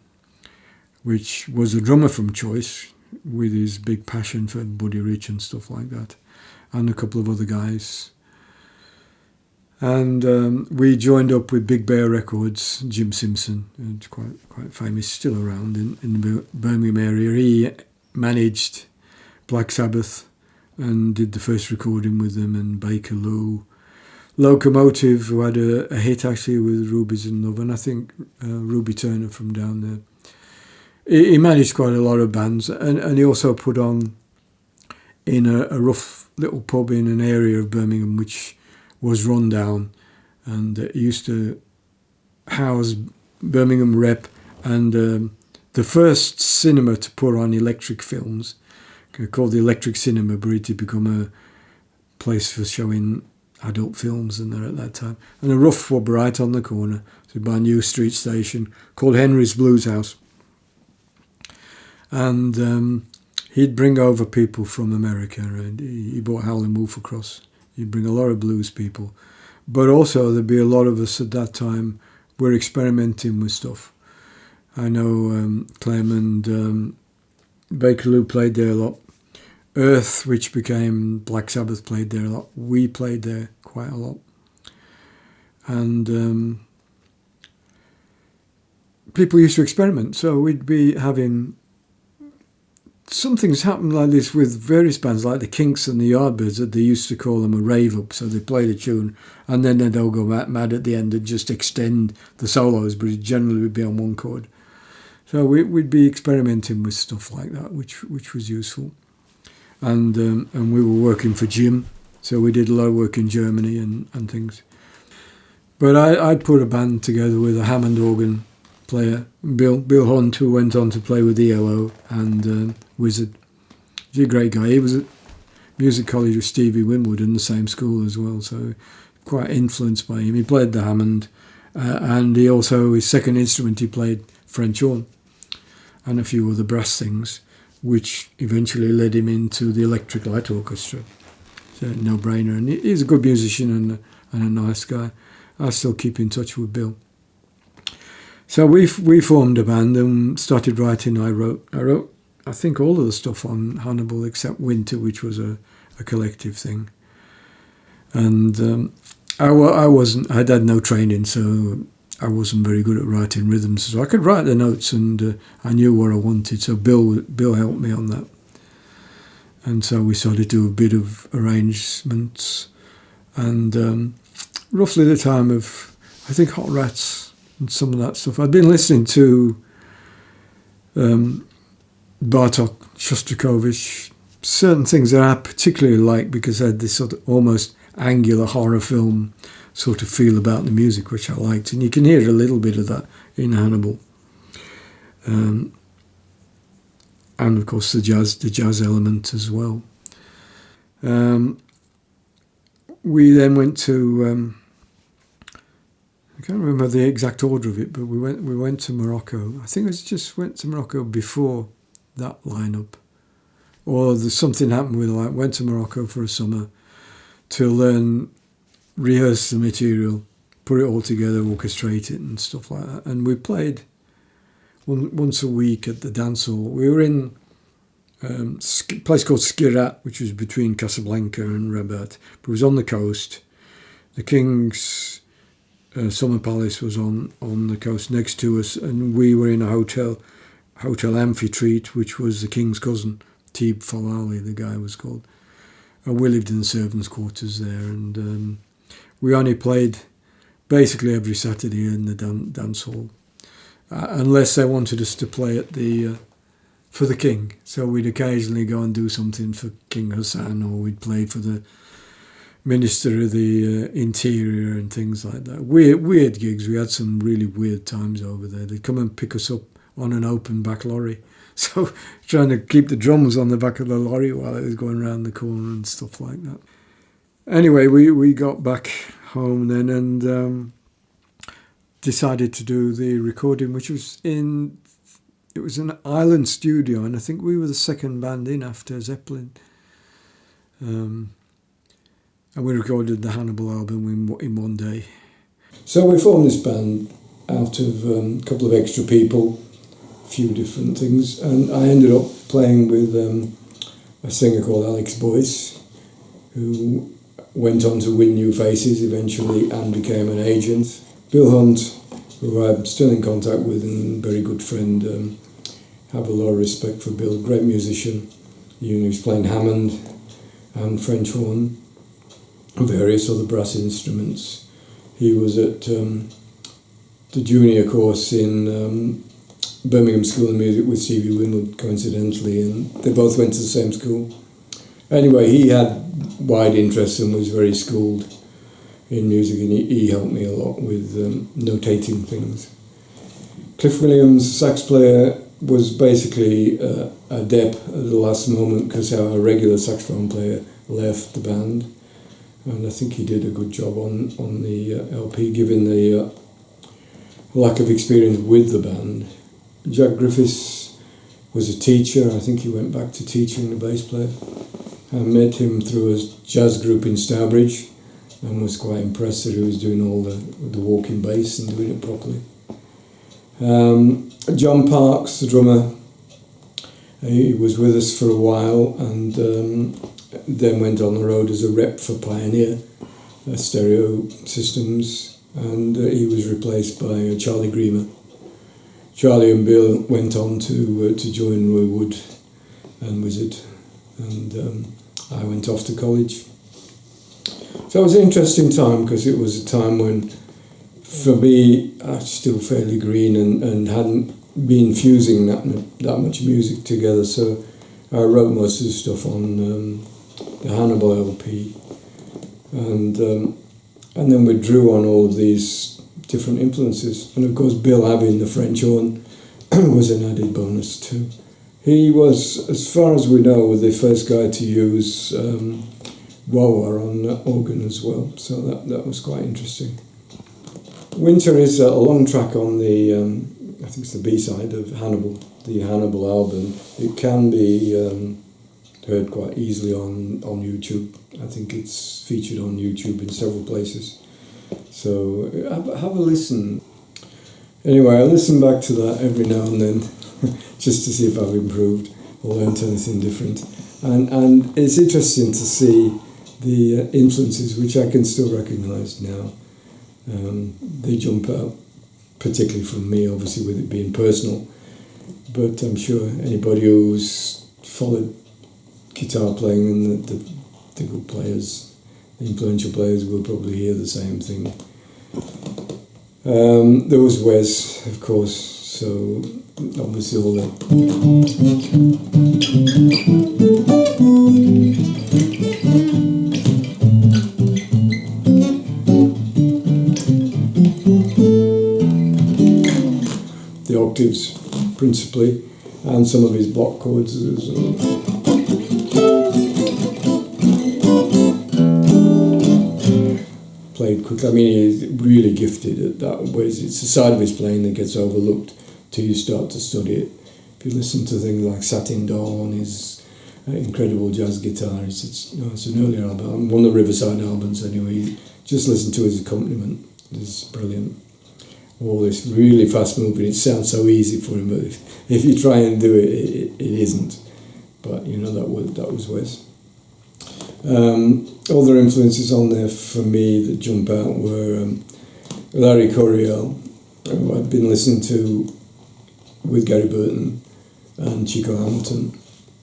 which was a drummer from Choice with his big passion for Buddy Rich and stuff like that, and a couple of other guys. And we joined up with Big Bear Records, Jim Simpson, who's quite famous, still around in the Birmingham area. He managed Black Sabbath and did the first recording with them, and Baker Lou. Locomotive, who had a hit actually with Rubies and Love, and I think Ruby Turner from down there. He managed quite a lot of bands, and he also put on in a rough little pub in an area of Birmingham which was run down, and it used to house Birmingham Rep and the first cinema to put on electric films, called the Electric Cinema, but it had become a place for showing adult films and there at that time. And a rough pub right on the corner, so by a new street station called Henry's Blues House. And he'd bring over people from America, and he brought Howlin' Wolf across. He'd bring a lot of blues people. But also there'd be a lot of us at that time were experimenting with stuff. I know Clem and Baker Lou played there a lot. Earth, which became Black Sabbath, played there a lot. We played there quite a lot. And people used to experiment. So we'd be having... Something's happened like this with various bands, like the Kinks and the Yardbirds, that they used to call them a rave-up. So they played a tune, and then they'd all go mad at the end and just extend the solos, but it generally would be on one chord. So we'd be experimenting with stuff like that, which was useful. And we were working for Jim, so we did a lot of work in Germany and things. But I'd put a band together with a Hammond organ player, Bill Hunt, who went on to play with ELO, and Wizard. He's a great guy. He was at music college with Stevie Winwood in the same school as well, so quite influenced by him. He played the Hammond, and he also, his second instrument, he played French horn and a few other brass things, which eventually led him into the Electric Light Orchestra. So no-brainer. And he's a good musician and a nice guy. I still keep in touch with Bill. So we formed a band and started writing. I wrote, I think, all of the stuff on Hannibal except Winter, which was a collective thing. And I had no training, so I wasn't very good at writing rhythms. So I could write the notes, and I knew what I wanted. So Bill helped me on that. And so we started to do a bit of arrangements. And roughly the time of, I think, Hot Rats and some of that stuff. I'd been listening to Bartok, Shostakovich, certain things that I particularly liked because they had this sort of almost angular horror film sort of feel about the music, which I liked. And you can hear a little bit of that in Hannibal. And of course the jazz element as well. We then went to... I can't remember the exact order of it, but we went to Morocco. I think went to Morocco before that lineup, or something happened with went to Morocco for a summer to rehearse the material, put it all together, orchestrate it, and stuff like that. And we played once a week at the dance hall. We were in a place called Skirat, which was between Casablanca and Rabat, but it was on the coast. The King's Summer Palace was on the coast next to us, and we were in a hotel Amphitreat, which was the King's cousin, Tib Falali, the guy was called. And we lived in the servants' quarters there, and we only played basically every Saturday in the dance hall, unless they wanted us to play at for the King. So we'd occasionally go and do something for King Hassan, or we'd play for the Minister of the Interior and things like that. Weird gigs. We had some really weird times over there. They'd come and pick us up on an open back lorry. So trying to keep the drums on the back of the lorry while it was going around the corner and stuff like that. Anyway, we got back home then, and decided to do the recording, which was it was an island studio, and I think we were the second band in after Zeppelin. And we recorded the Hannibal album in one day. So we formed this band out of a couple of extra people, a few different things, and I ended up playing with a singer called Alex Boyce, who went on to win New Faces eventually and became an agent. Bill Hunt, who I'm still in contact with and very good friend, have a lot of respect for Bill, great musician. He was playing Hammond and French horn, various other brass instruments. He was at the junior course in Birmingham School of Music with Stevie Winwood, coincidentally, and they both went to the same school. Anyway, he had wide interests and was very schooled in music, and he helped me a lot with notating things. Cliff Williams, sax player, was basically a dep at the last moment because our regular saxophone player left the band, and I think he did a good job on the LP, given the lack of experience with the band. Jack Griffiths was a teacher. I think he went back to teaching the bass player. I met him through a jazz group in Stourbridge and was quite impressed that he was doing all the walking bass and doing it properly. John Parks, the drummer, he was with us for a while and then went on the road as a rep for Pioneer Stereo Systems, and he was replaced by Charlie Griemer. Charlie and Bill went on to join Roy Wood and Wizard, and I went off to college. So it was an interesting time because it was a time when, for me, I was still fairly green and hadn't been fusing that much music together. So I wrote most of the stuff on the Hannibal LP, and then we drew on all of these different influences. And of course, Bill having the French horn was an added bonus too. He was, as far as we know, the first guy to use wah-wah on organ as well, so that was quite interesting. Winter is a long track on the, I think it's the B-side of Hannibal, the Hannibal album. It can be heard quite easily on YouTube. I think it's featured on YouTube in several places. So have a listen. Anyway, I listen back to that every now and then just to see if I've improved or learnt anything different. And it's interesting to see the influences which I can still recognise now. They jump out, particularly from me, obviously, with it being personal. But I'm sure anybody who's followed guitar playing and the good players, the influential players, will probably hear the same thing. There was Wes, of course, so obviously all that. The octaves, principally, and some of his block chords as well. Played quick. I mean, he's really gifted at that. Whereas it's a side of his playing that gets overlooked till you start to study it. If you listen to things like Satin Doll on his incredible jazz guitar, it's an earlier album, one of the Riverside albums anyway. Just listen to his accompaniment. It's brilliant. All this really fast moving. It sounds so easy for him, but if you try and do it, it isn't. But you know that was Wes. Other influences on there for me that jump out were Larry Coryell, who I'd been listening to with Gary Burton and Chico Hamilton,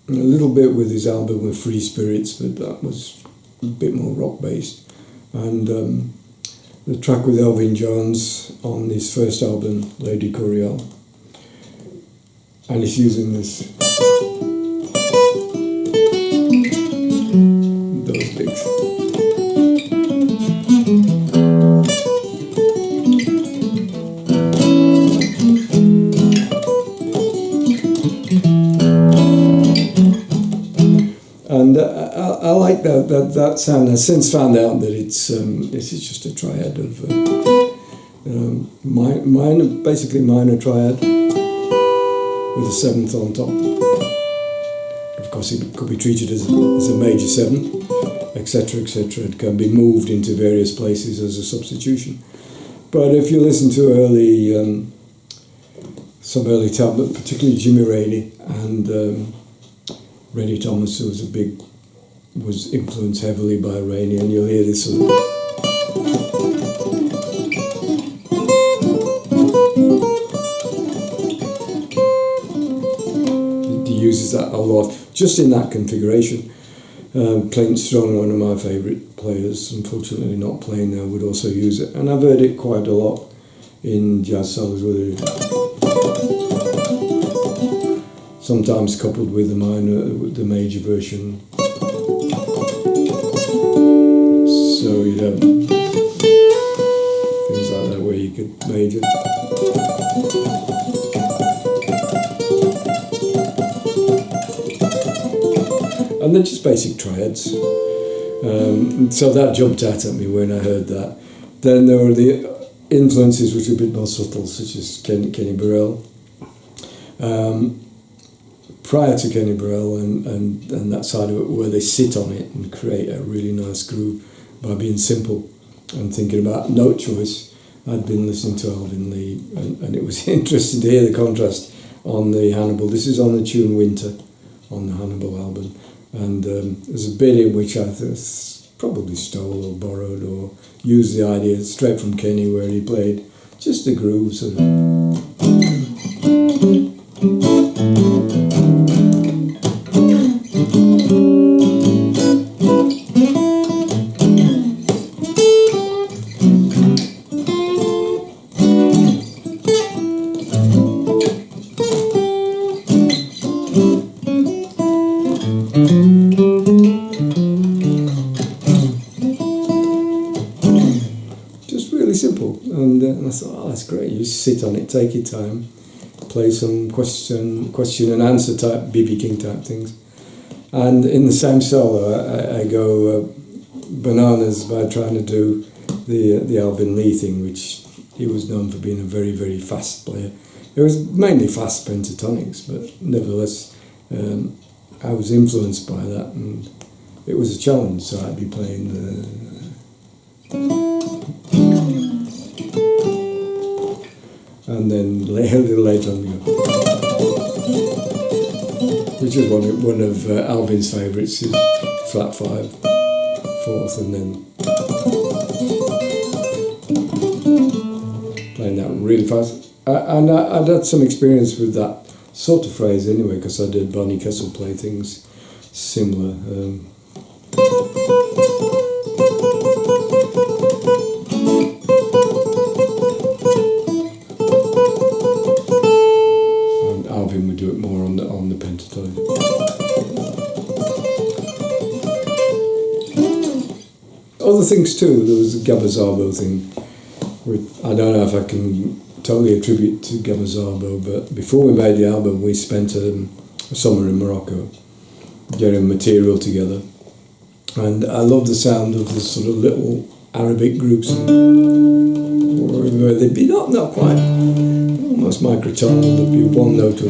and a little bit with his album with Free Spirits, but that was a bit more rock based, and the track with Elvin Jones on his first album, Lady Coryell, and he's using those picks. And I like that sound. I've since found out that it's just a triad of basically minor triad with a seventh on top. Of course, it could be treated as a major seventh, etc., etc. It can be moved into various places as a substitution. But if you listen to some early tablet, particularly Jimmy Rainey and Reddy Thomas, who was influenced heavily by Rainey, and you'll hear this sort of. He uses that a lot, just in that configuration. Clayton Strong, one of my favourite players, unfortunately not playing now, would also use it, and I've heard it quite a lot in jazz solos, sometimes coupled with the major version. So you'd have things like that where you could major. And they're just basic triads. So that jumped out at me when I heard that. Then there were the influences which were a bit more subtle, such as Kenny Burrell. Prior to Kenny Burrell and that side of it, where they sit on it and create a really nice groove by being simple and thinking about note choice, I'd been listening to Alvin Lee, and it was interesting to hear the contrast on the Hannibal. This is on the tune Winter on the Hannibal album. And there's a bit in which I probably stole or borrowed or used the idea straight from Kenny, where he played just the groove sort of. And I thought, oh, that's great. You sit on it, take your time, play some question and answer type, B.B. King type things. And in the same solo, I go bananas by trying to do the Alvin Lee thing, which he was known for being a very, very fast player. It was mainly fast pentatonics, but nevertheless, I was influenced by that, and it was a challenge. So I'd be playing and then a little later on, which is one of Alvin's favourites, is flat 5, 4th, and then playing that really fast. And I'd had some experience with that sort of phrase anyway, because I did Barney Kessel play things similar. We do it more on the pentatonic. Other things too. There was the Gabazarbo thing, which I don't know if I can totally attribute to Gabazarbo, but before we made the album, we spent a summer in Morocco getting material together, and I love the sound of the sort of little Arabic groups, where they'd be not quite. Almost microtonal, there'd be one note.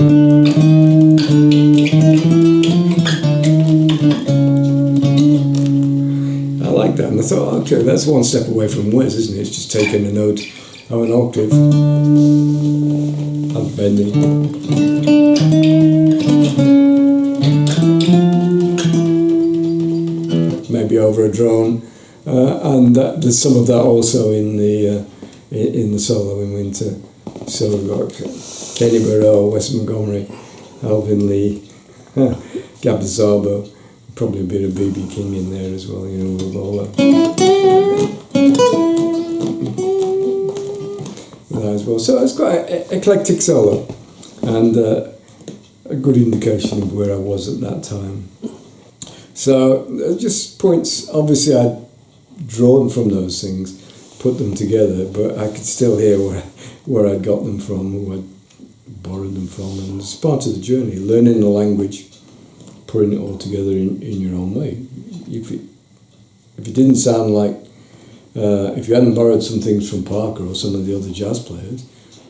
I like that, and I thought, okay, that's one step away from Wes, isn't it? It's just taking a note of an octave and bending. Maybe over a drone, and there's some of that also in the solo in Winter. So we've got Kenny Burrell, Wes Motgomery, Alvin Lee, Gabazarbo, probably a bit of B.B. King in there as well, with all that as well. So it's quite an eclectic solo, and a good indication of where I was at that time. So just points, obviously I'd drawn from those things, put them together, but I could still hear where I'd got them from, who I'd borrowed them from, and it's part of the journey, learning the language, putting it all together in your own way. If it didn't sound like If you hadn't borrowed some things from Parker or some of the other jazz players,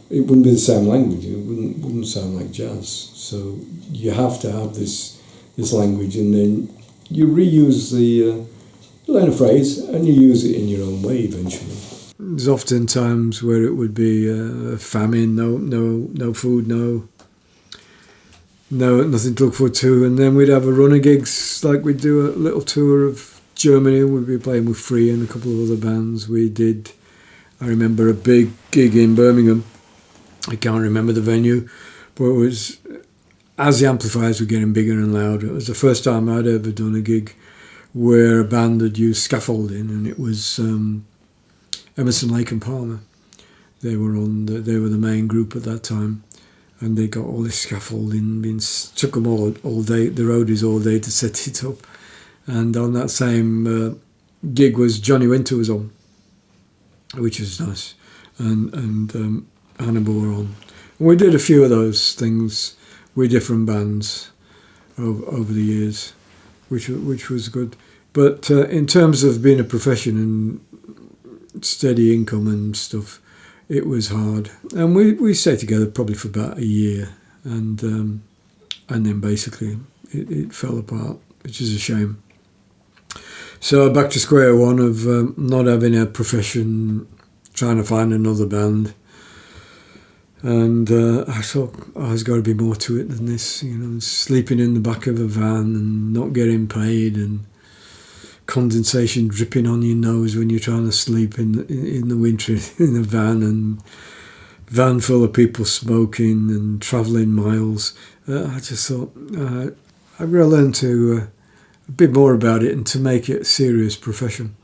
it wouldn't be the same language. It wouldn't sound like jazz. So you have to have this language, and then you reuse you learn a phrase and you use it in your own way eventually. There's often times where it would be famine, no food, nothing to look forward to, and then we'd have a run of gigs, like we'd do a little tour of Germany. We'd be playing with Free and a couple of other bands. I remember a big gig in Birmingham. I can't remember the venue, but it was, as the amplifiers were getting bigger and louder, it was the first time I'd ever done a gig where a band had used scaffolding, and it was Emerson, Lake and Palmer. They were the main group at that time, and they got all this scaffolding. Took them all day, the roadies all day to set it up. And on that same gig was Johnny Winter was on, which was nice, and Hannibal were on. And we did a few of those things with different bands over the years, which was good. But in terms of being a profession and steady income and stuff, it was hard. And we stayed together probably for about a year, and then basically it fell apart, which is a shame. So back to square one of not having a profession, trying to find another band. And I thought, there's got to be more to it than this, sleeping in the back of a van and not getting paid, and condensation dripping on your nose when you're trying to sleep in the winter in a van, and van full of people smoking and travelling miles. I just thought, I've got to learn to a bit more about it and to make it a serious profession.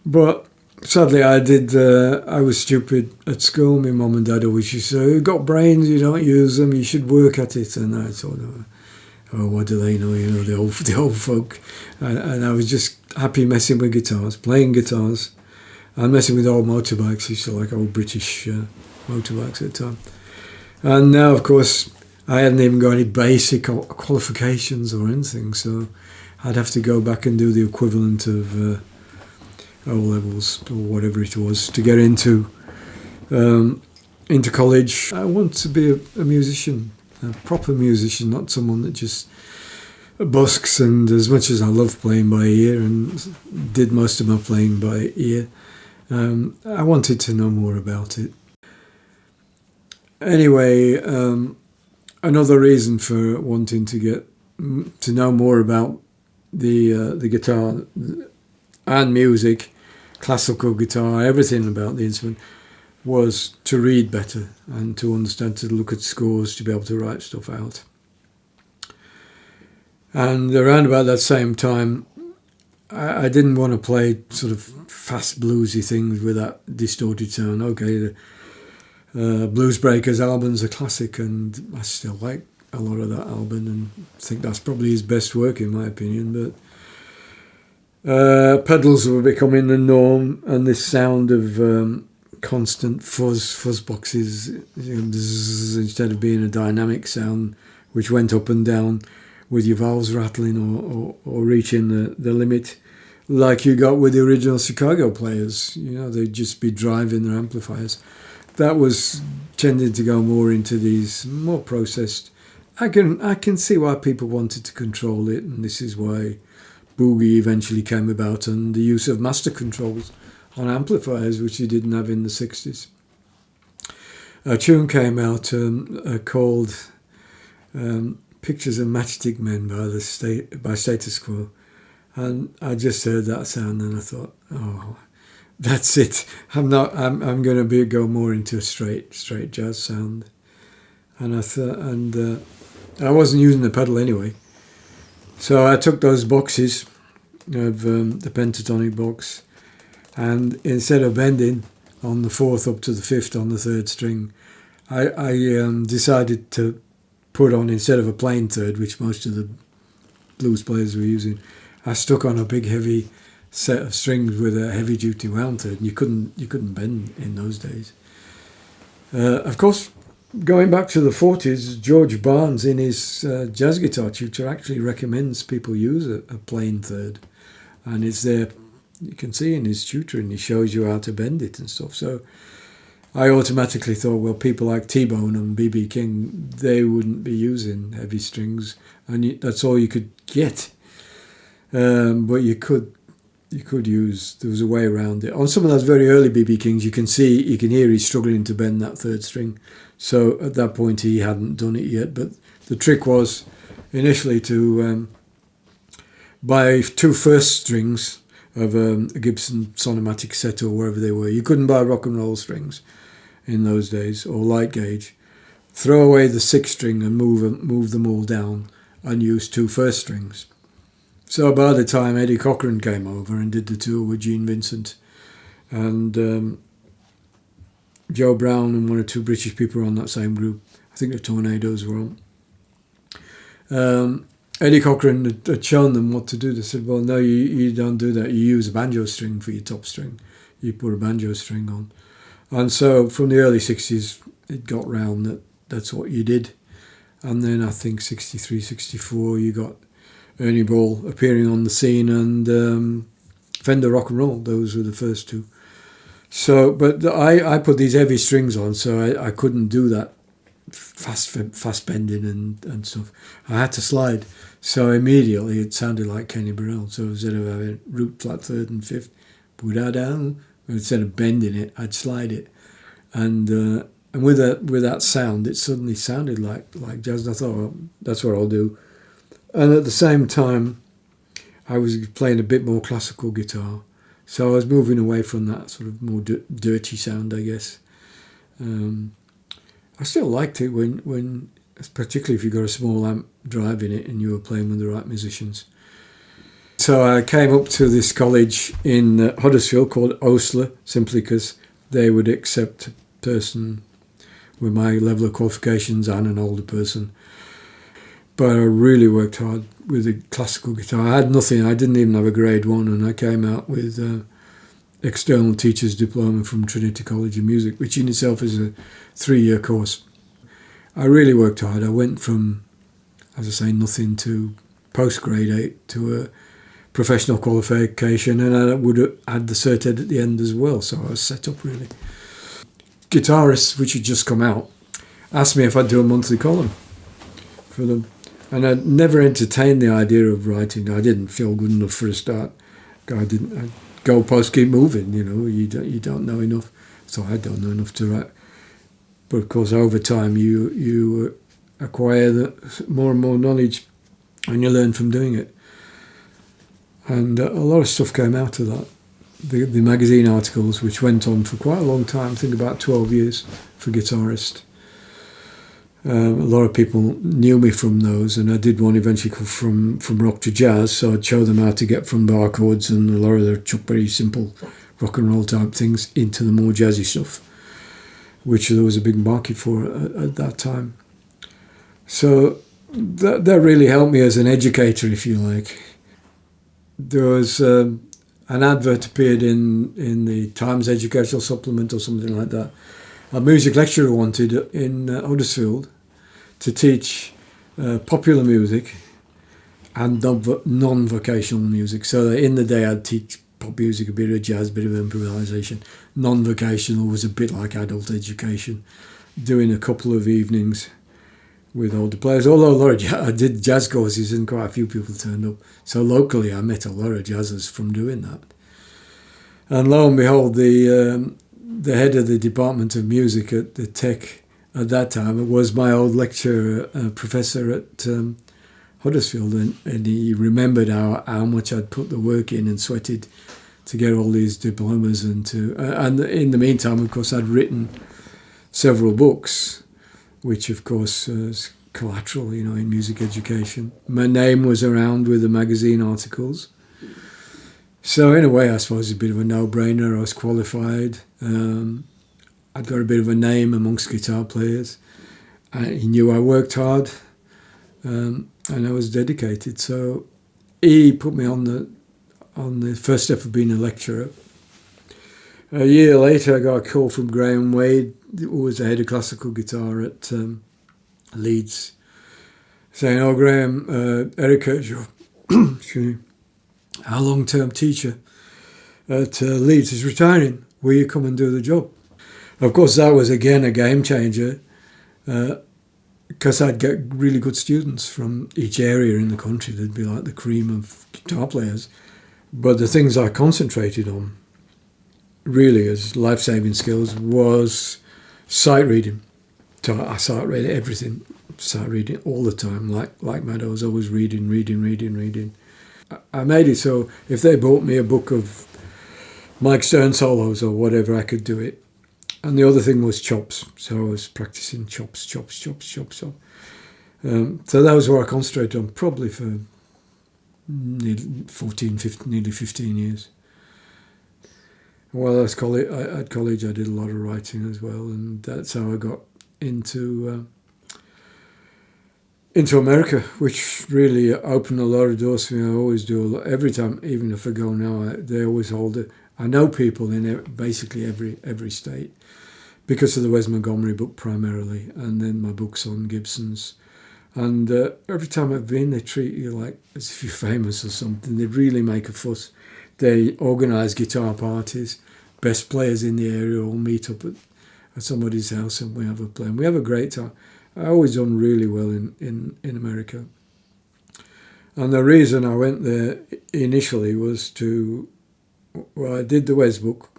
But sadly, I was stupid at school. My mum and dad always used to say, "You've got brains, you don't use them, you should work at it." And I thought, what do they know, the old folk. And I was just happy messing with guitars, playing guitars, and messing with old motorbikes. I used to like old British motorbikes at the time. And now, of course, I hadn't even got any basic qualifications or anything, so I'd have to go back and do the equivalent of O-levels or whatever it was to get into college. I want to be a musician, a proper musician, not someone that just busks. And as much as I love playing by ear and did most of my playing by ear, I wanted to know more about it. Anyway, another reason for wanting to get to know more about the guitar and music, classical guitar, everything about the instrument, was to read better and to understand, to look at scores, to be able to write stuff out. And around about that same time, I didn't want to play sort of fast bluesy things with that distorted sound. Okay, the Blues Breakers album's a classic, and I still like a lot of that album, and think that's probably his best work in my opinion. But pedals were becoming the norm, and this sound of constant fuzz boxes, instead of being a dynamic sound which went up and down with your valves rattling or reaching the limit, like you got with the original Chicago players. They'd just be driving their amplifiers. That was tending to go more into these more processed. I can see why people wanted to control it, and this is why Boogie eventually came about, and the use of master controls on amplifiers, which you didn't have in the 60s. A tune came out called Pictures of Matchstick Men by Status Quo, and I just heard that sound and I thought, that's it. I'm going to go more into a straight jazz sound. And I thought, I wasn't using the pedal anyway. So I took those boxes of the pentatonic box, and instead of bending on the fourth up to the fifth on the third string, I decided to put on, instead of a plain third, which most of the blues players were using, I stuck on a big heavy set of strings with a heavy duty wound third, and you couldn't bend in those days. Of course, going back to the 40s, George Barnes in his jazz guitar tutor actually recommends people use a plain third, and it's there you can see in his tutoring, he shows you how to bend it and stuff. So I automatically thought, well, people like T-Bone and B.B. King, they wouldn't be using heavy strings, and that's all you could get. But you could use, there was a way around it. On some of those very early B.B. Kings, you can hear he's struggling to bend that third string. So at that point, he hadn't done it yet. But the trick was initially to buy 2 first strings of a Gibson Sonomatic set or wherever they were. You couldn't buy rock and roll strings in those days, or light gauge. Throw away the 6th string and move them all down and use 2 first strings. So by the time Eddie Cochran came over and did the tour with Gene Vincent and Joe Brown and 1 or 2 British people were on that same group, I think the Tornadoes were on. Eddie Cochran had shown them what to do. They said, well, no, you don't do that. You use a banjo string for your top string. You put a banjo string on. And so from the early 60s, it got round that that's what you did. And then I think 63, 64, you got Ernie Ball appearing on the scene and Fender Rock and Roll. Those were the first 2. So, but I put these heavy strings on, so I couldn't do that fast bending and stuff. I had to slide. So immediately it sounded like Kenny Burrell. So instead of having root, flat, 3rd and 5th, down, instead of bending it, I'd slide it. And with that sound, it suddenly sounded like jazz. And I thought, well, that's what I'll do. And at the same time, I was playing a bit more classical guitar. So I was moving away from that sort of more dirty sound, I guess. I still liked it when, particularly if you got a small amp driving it and you were playing with the right musicians. So I came up to this college in Huddersfield called Osler, simply because they would accept a person with my level of qualifications and an older person. But I really worked hard with the classical guitar. I had nothing. I didn't even have a grade 1, and I came out with external teacher's diploma from Trinity College of Music, which in itself is a 3-year course. I really worked hard. I went from, as I say, nothing to post-grade 8 to a professional qualification, and I would have had the cert ed at the end as well, so I was set up really. Guitarists, which had just come out, asked me if I'd do a monthly column for them. And I'd never entertained the idea of writing. I didn't feel good enough for a start. Goalposts keep moving, you don't know enough. So I don't know enough to write. But of course, over time, you acquire more and more knowledge, and you learn from doing it. And a lot of stuff came out of that. The magazine articles, which went on for quite a long time, I think about 12 years for Guitarist. A lot of people knew me from those, and I did one eventually from rock to jazz, so I'd show them how to get from bar chords and a lot of their Chuck Berry simple rock and roll type things into the more jazzy stuff, which there was a big market for at that time. So that really helped me as an educator, if you like. There was an advert appeared in the Times Educational Supplement or something like that. A music lecturer wanted in Huddersfield to teach popular music and non-vocational music. So in the day I'd teach pop music, a bit of jazz, a bit of improvisation. Non-vocational was a bit like adult education, doing a couple of evenings with older players. Although I did jazz courses and quite a few people turned up. So locally I met a lot of jazzers from doing that. And lo and behold, the head of the Department of Music at the Tech at that time, it was my old lecturer, professor at Huddersfield, and he remembered how much I'd put the work in and sweated to get all these diplomas and in the meantime, of course, I'd written several books, which of course is collateral, in music education. My name was around with the magazine articles. So in a way, I suppose it's a bit of a no-brainer. I was qualified. I'd got a bit of a name amongst guitar players. He knew I worked hard, and I was dedicated. So he put me on the first step of being a lecturer. A year later, I got a call from Graham Wade, who was the head of classical guitar at Leeds, saying, "Oh, Graham, Erica is your our long-term teacher, at Leeds is retiring. Will you come and do the job? Of course, that was again a game changer, because I'd get really good students from each area in the country. They'd be like the cream of guitar players. But the things I concentrated on, really as life-saving skills, was sight reading. So I sight read everything, sight reading all the time, like mad. I was always reading. I made it so if they bought me a book of Mike Stern solos or whatever, I could do it. And the other thing was chops. So I was practicing chops. So that was what I concentrated on, probably for nearly 15 years. While I was at college, I did a lot of writing as well, and that's how I got into America, which really opened a lot of doors for me. I always do a lot. Every time, even if I go now, they always hold it. I know people in basically every state because of the Wes Motgomery book primarily, and then my books on Gibsons. And every time I've been, they treat you like as if you're famous or something. They really make a fuss. They organise guitar parties. Best players in the area all meet up at somebody's house and we have a play. And we have a great time. I always done really well in America. And the reason I went there initially was I did the Wes book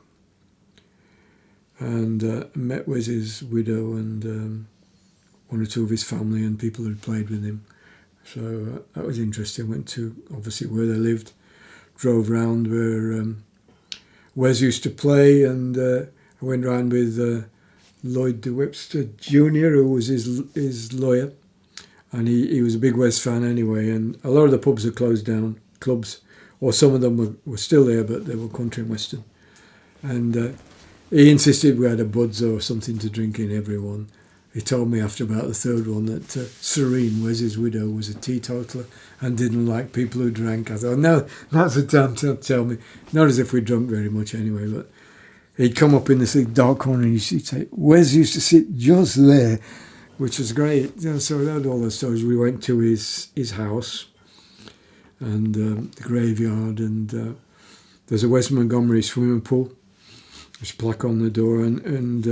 and met Wes's widow and one or two of his family and people who had played with him. So that was interesting. Went to, obviously, where they lived, drove round where Wes used to play, and I went round with Lloyd de Webster Jr., who was his lawyer, and he was a big Wes fan anyway, and a lot of the pubs had closed down, clubs, or some of them were still there, but they were country and western. And he insisted we had a buds or something to drink in every one. He told me after about the third one that Serene, Wes's widow, was a teetotaler and didn't like people who drank. I thought, no, now's the time to tell me. Not as if we drunk very much anyway, but he'd come up in this dark corner and he'd say, Wes used to sit just there, which was great. You know, so we had all those stories. We went to his house and the graveyard, and there's a Wes Montgomery swimming pool. There's a plaque on the door, and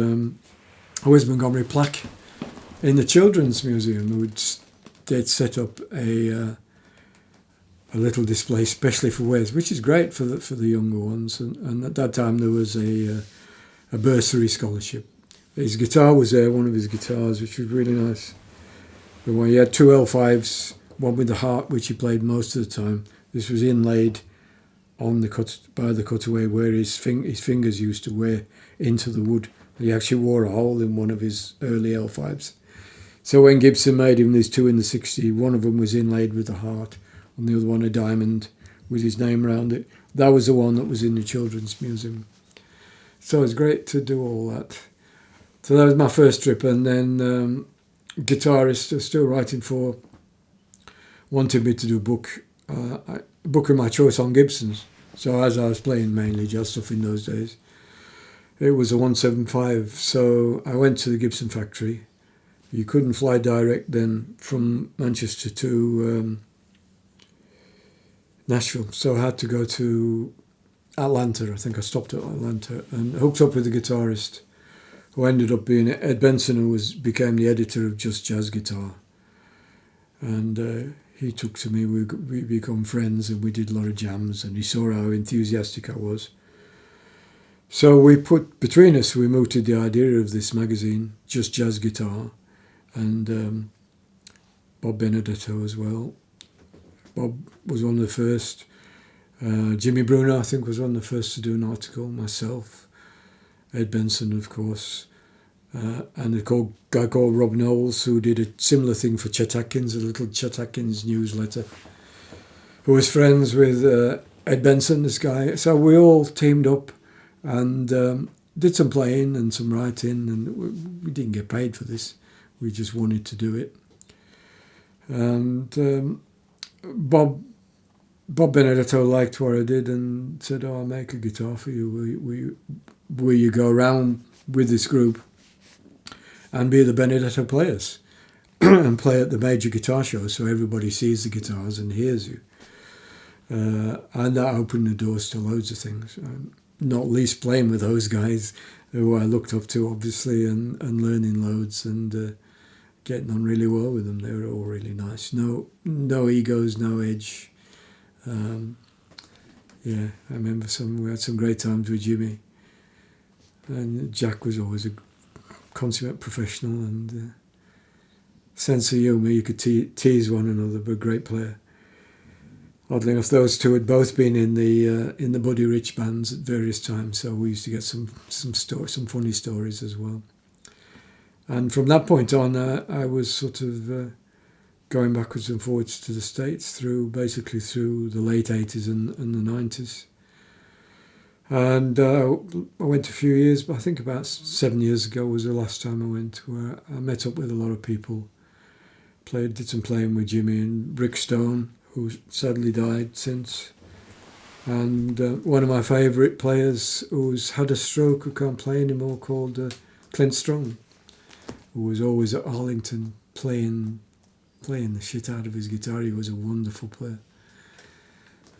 a Wes Montgomery plaque in the Children's Museum. They'd set up a little display especially for Wes, which is great for the younger ones. And at that time there was a bursary scholarship. His guitar was there, one of his guitars, which was really nice. He had two L5s, one with the heart, which he played most of the time. This was inlaid on by the cutaway where his fingers used to wear into the wood. He actually wore a hole in one of his early L5s. So when Gibson made him these two in the 60s, one of them was inlaid with a heart and the other one a diamond with his name around it. That was the one that was in the Children's Museum. So it was great to do all that. So that was my first trip. And then guitarist I was still writing for wanted me to do a book of my choice on Gibsons. So as I was playing mainly jazz stuff in those days, it was a 175, so I went to the Gibson factory. You couldn't fly direct then from Manchester to Nashville, so I had to go to Atlanta. I think I stopped at Atlanta and hooked up with a guitarist who ended up being Ed Benson, who became the editor of Just Jazz Guitar. And he took to me, we become friends, and we did a lot of jams, and he saw how enthusiastic I was. So we mooted the idea of this magazine, Just Jazz Guitar, and Bob Benedetto as well. Bob was one of the first. Jimmy Bruno, I think, was one of the first to do an article. Myself, Ed Benson, of course, and a guy called Rob Knowles, who did a similar thing for Chet Atkins, a little Chet Atkins newsletter, who was friends with Ed Benson, this guy. So we all teamed up and did some playing and some writing, and we didn't get paid for this. We just wanted to do it. And Bob Benedetto liked what I did and said, I'll make a guitar for you. Will you go around with this group and be the Benedetto players and play at the major guitar shows so everybody sees the guitars and hears you? And that opened the doors to loads of things. Not least playing with those guys who I looked up to, obviously, and learning loads and getting on really well with them. They were all really nice. No egos, no edge. Yeah, I remember we had some great times with Jimmy. And Jack was always a consummate professional and sense of humour. You could tease one another, but a great player. Oddly enough, those two had both been in the Buddy Rich bands at various times, so we used to get some funny stories as well. And from that point on, I was sort of going backwards and forwards to the States basically through the late 80s and the 90s. And I went a few years, but I think about 7 years ago was the last time I went, where I met up with a lot of people, did some playing with Jimmy and Rick Stone, who sadly died since. And one of my favourite players who's had a stroke, who can't play anymore, called Clint Strong, who was always at Arlington playing the shit out of his guitar. He was a wonderful player.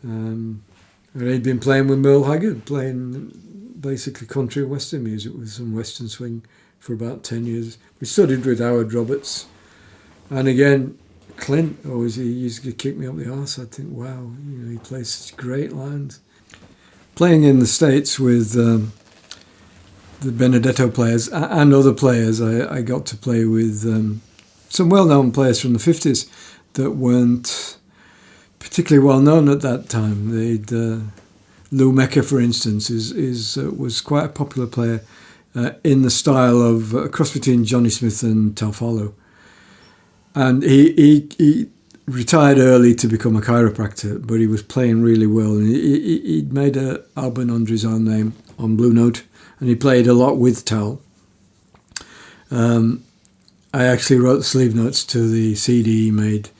And he'd been playing with Merle Haggard, playing basically country and western music with some western swing for about 10 years. We studied with Howard Roberts. And again, Clint he used to kick me up the arse. I'd think, wow, he plays such great lines. Playing in the States with the Benedetto players and other players, I got to play with some well-known players from the 50s that weren't particularly well-known at that time. Lou Mecca, for instance, was quite a popular player in the style of a cross between Johnny Smith and Talfalo. And he retired early to become a chiropractor, but he was playing really well. And he'd made an album under his own name on Blue Note, and he played a lot with Tal. I actually wrote the sleeve notes to the CD he made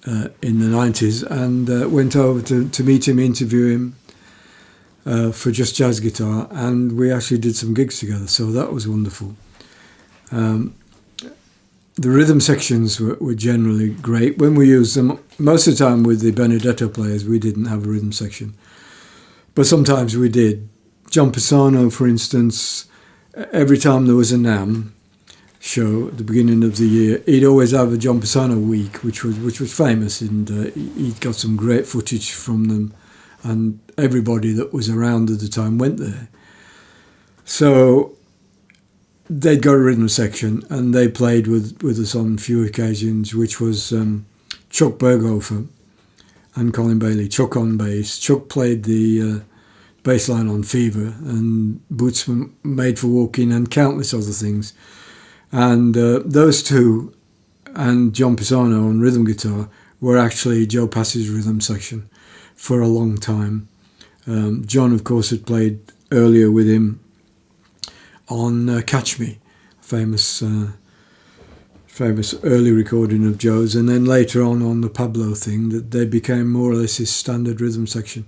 in the 90s and went over to meet him, interview him for Just Jazz Guitar, and we actually did some gigs together, so that was wonderful. The rhythm sections were generally great. When we used them, most of the time with the Benedetto players, we didn't have a rhythm section. But sometimes we did. John Pisano, for instance, every time there was a NAMM show at the beginning of the year, he'd always have a John Pisano week, which was famous, and he'd got some great footage from them, and everybody that was around at the time went there. So they'd got a rhythm section, and they played with us on a few occasions, which was Chuck Berghofer and Colin Bailey. Chuck on bass. Chuck played the bass line on Fever and Boots Made for Walking and countless other things. And those two and John Pisano on rhythm guitar were actually Joe Pass's rhythm section for a long time. John, of course, had played earlier with him on Catch Me, famous early recording of Joe's, and then later on the Pablo thing, that they became more or less his standard rhythm section.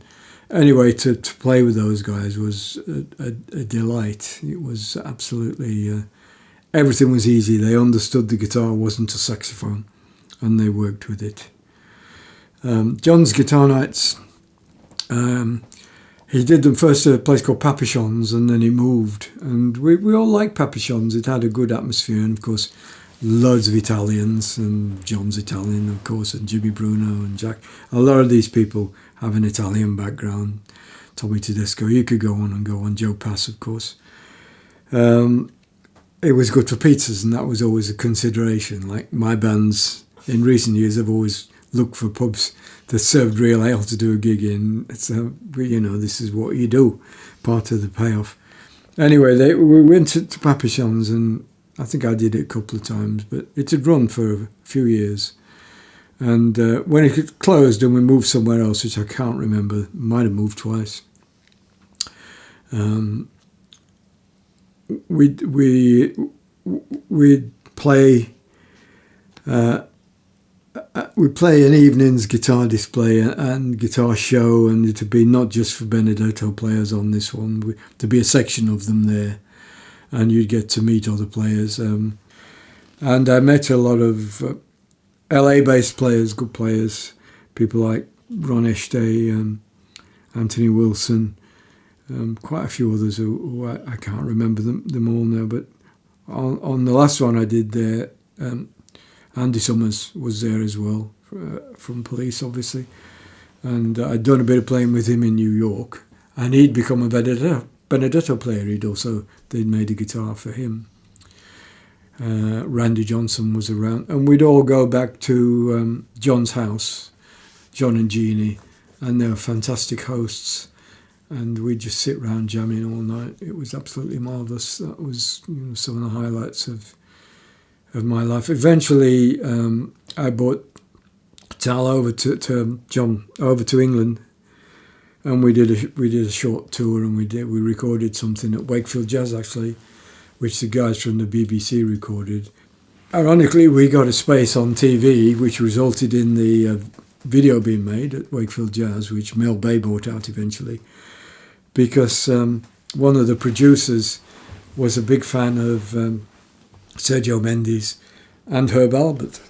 Anyway, to play with those guys was a delight. It was absolutely, everything was easy. They understood the guitar wasn't a saxophone, and they worked with it. John's guitar nights, he did them first at a place called Papishon's, and then he moved. And we all liked Papishon's. It had a good atmosphere, and of course, loads of Italians, and John's Italian, of course, and Jimmy Bruno and Jack. A lot of these people have an Italian background. Tommy Tedesco, you could go on and go on. Joe Pass, of course. It was good for pizzas, and that was always a consideration. Like my bands in recent years have always looked for pubs that served real ale to do a gig in. So, this is what you do, part of the payoff. Anyway, we went to Papishon's, and I think I did it a couple of times, but it had run for a few years. And when it had closed and we moved somewhere else, which I can't remember, might have moved twice, we'd play an evening's guitar display and guitar show, and it would be not just for Benedetto players on this one, there'd be a section of them there, and you'd get to meet other players. And I met a lot of LA-based players, good players, people like Ron Eshday, Anthony Wilson, quite a few others who I can't remember them all now. But on the last one I did there, Andy Summers was there as well, from Police, obviously. And I'd done a bit of playing with him in New York, and he'd become a Benedetto player. They'd made a guitar for him. Randy Johnson was around, and we'd all go back to John's house, John and Jeannie, and they were fantastic hosts, and we'd just sit round jamming all night. It was absolutely marvellous. That was some of the highlights of my life. Eventually, I brought Tal over to John over to England, and we did a short tour, and we recorded something at Wakefield Jazz, actually, which the guys from the BBC recorded. Ironically, we got a space on TV, which resulted in the video being made at Wakefield Jazz, which Mel Bay bought out eventually, because one of the producers was a big fan of Sergio Mendes and Herb Alpert.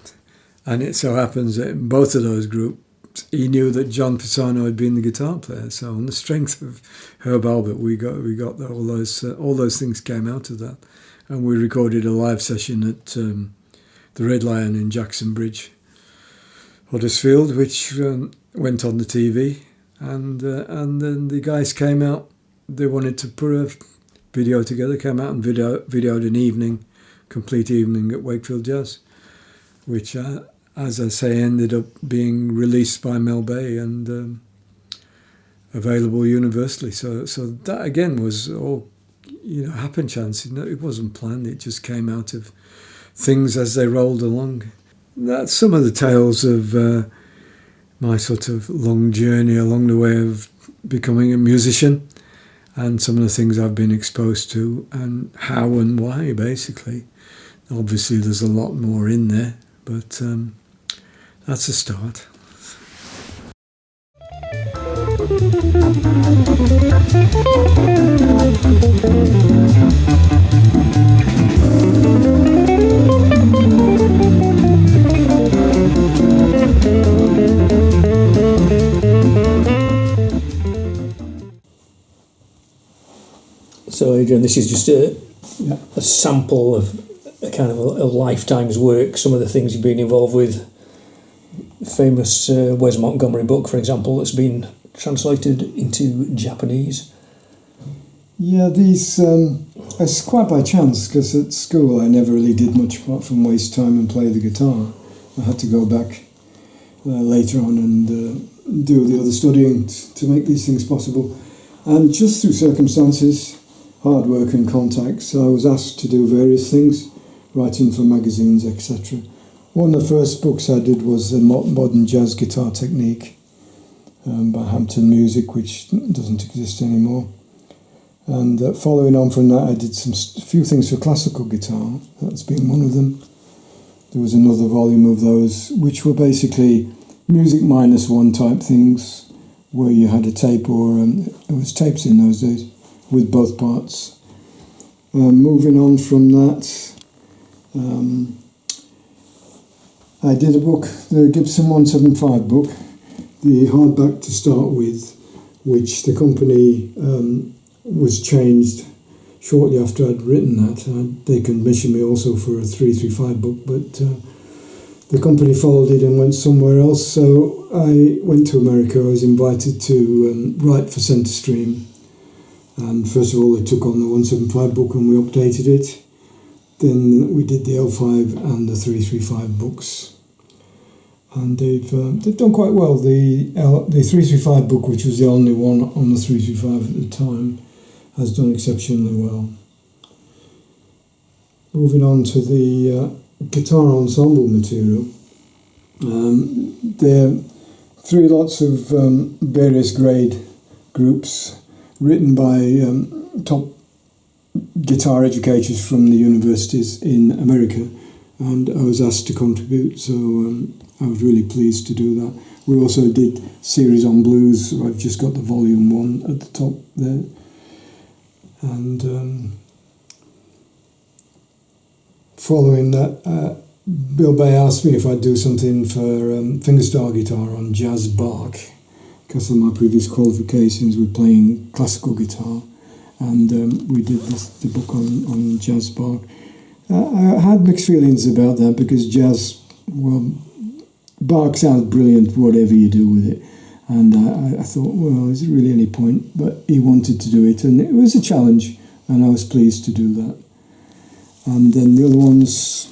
And it so happens that in both of those groups, he knew that John Pisano had been the guitar player. So on the strength of Herb Alpert, we got all those things came out of that, and we recorded a live session at the Red Lion in Jackson Bridge, Huddersfield, which went on the TV, and then the guys came out. They wanted to put a video together. Came out and videoed an complete evening at Wakefield Jazz, which, as I say, ended up being released by Mel Bay and available universally. So that again was all, happen chance. It wasn't planned. It just came out of things as they rolled along. That's some of the tales of my sort of long journey along the way of becoming a musician, and some of the things I've been exposed to and how and why, basically. Obviously, there's a lot more in there, but that's a start. So, Adrian, this is just a sample of a kind of a lifetime's work, some of the things you've been involved with. Famous Wes Motgomery book, for example, that's been translated into Japanese. Yeah, these, it's quite by chance, because at school I never really did much apart from waste time and play the guitar. I had to go back later on and do the other studying to make these things possible. And just through circumstances, hard work and contacts, I was asked to do various things, writing for magazines, etc. One of the first books I did was a modern jazz guitar technique by Hampton Music, which doesn't exist anymore. And following on from that, I did a few things for classical guitar. That's been one of them. There was another volume of those, which were basically music -1 type things, where you had a tape, or it was tapes in those days, with both parts. Moving on from that, I did a book, the Gibson 175 book, the hardback to start with, which the company was changed shortly after I'd written that. They commissioned me also for a 335 book, but the company folded and went somewhere else, so I went to America. I was invited to write for Centre Stream, and first of all they took on the 175 book and we updated it. Then we did the L5 and the 335 books, and they've done quite well. The 335 book, which was the only one on the 335 at the time, has done exceptionally well. Moving on to the guitar ensemble material, there are 3 lots of various grade groups written by top guitar educators from the universities in America, and I was asked to contribute, so I was really pleased to do that. We also did series on blues. I've just got the volume 1 at the top there, and following that, Bill Bay asked me if I'd do something for fingerstyle guitar on jazz bark, because of my previous qualifications with playing classical guitar, and we did the book on jazz bark. I had mixed feelings about that because jazz, well, bark sounds brilliant whatever you do with it, and I thought, well, is there really any point? But he wanted to do it, and it was a challenge, and I was pleased to do that. And then the other ones,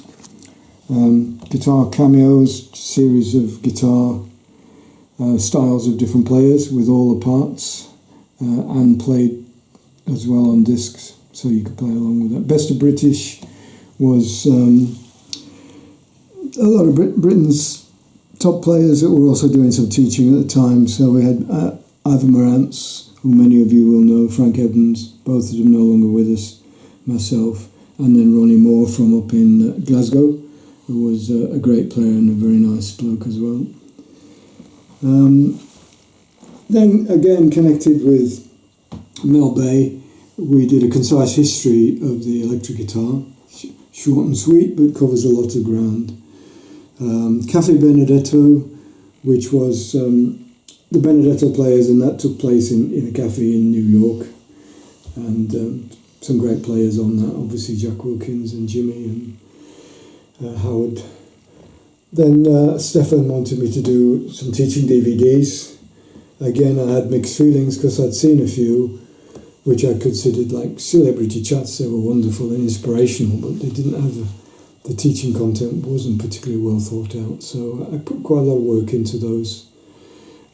guitar cameos, series of guitar styles of different players with all the parts, and played as well on discs, so you could play along with that. Best of British was a lot of Britain's top players that were also doing some teaching at the time. So we had Ivan Morantz, who many of you will know, Frank Evans, both of them no longer with us, myself, and then Ronnie Moore from up in Glasgow, who was a great player and a very nice bloke as well. Then again, connected with Mel Bay, we did a concise history of the electric guitar, short and sweet, but covers a lot of ground. Cafe Benedetto, which was the Benedetto players, and that took place in a cafe in New York, and some great players on that, obviously Jack Wilkins and Jimmy and Howard. Then Stefan wanted me to do some teaching DVDs. Again, I had mixed feelings because I'd seen a few which I considered like celebrity chats. They were wonderful and inspirational, but they didn't have the teaching content wasn't particularly well thought out. So I put quite a lot of work into those.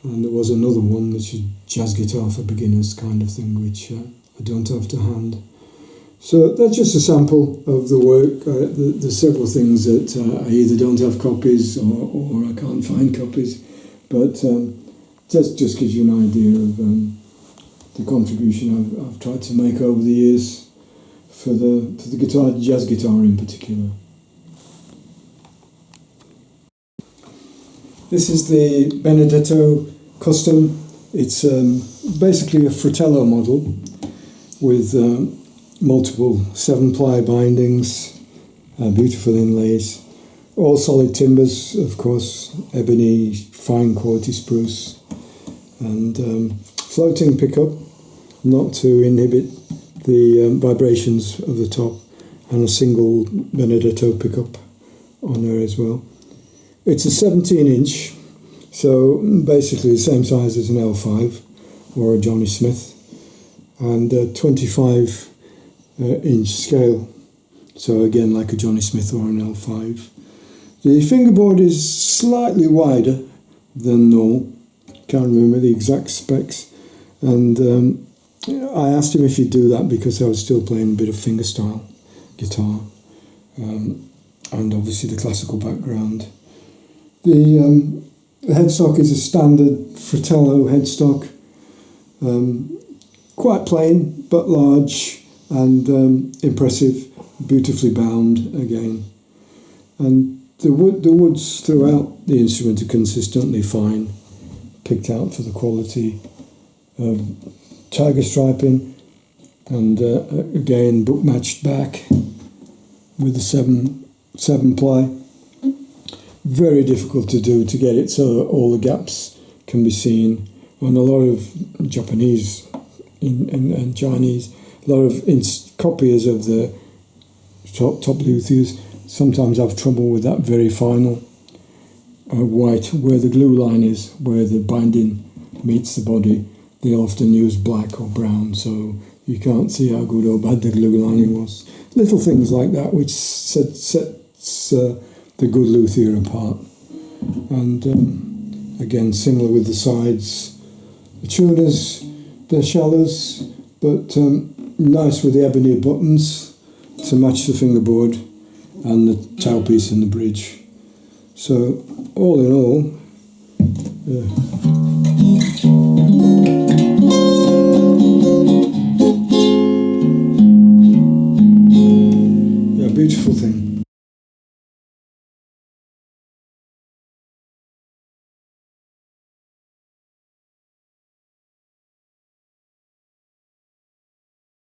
And there was another one, which is jazz guitar for beginners kind of thing, which I don't have to hand. So that's just a sample of the work. There's several things that I either don't have copies or I can't find copies, but just gives you an idea of the contribution I've tried to make over the years for the guitar, jazz guitar in particular. This is the Benedetto Custom. It's basically a Fratello model with multiple 7-ply bindings, beautiful inlays, all solid timbers, of course, ebony, fine quality spruce, and floating pickup, not to inhibit the vibrations of the top, and a single Benedetto pickup on there as well. It's a 17-inch, so basically the same size as an L5 or a Johnny Smith, and a 25-inch scale, so again like a Johnny Smith or an L5. The fingerboard is slightly wider than normal, can't remember the exact specs, and I asked him if he'd do that because I was still playing a bit of fingerstyle guitar, and obviously the classical background. The headstock is a standard Fratello headstock, quite plain but large and impressive, beautifully bound again. And the woods throughout the instrument are consistently fine, picked out for the quality of tiger striping, and again book matched back with the 7-ply. Very difficult to do, to get it so all the gaps can be seen. And a lot of Japanese and Chinese, a lot of copiers of the top luthiers sometimes have trouble with that very final white, where the glue line is, where the binding meets the body. They'll often use black or brown, so you can't see how good or bad the glue lining was. Little things like that which sets the good luthier apart. And again, similar with the sides, the tuners, they're shallows, but nice with the ebony buttons to match the fingerboard, and the tailpiece and the bridge. So all in all,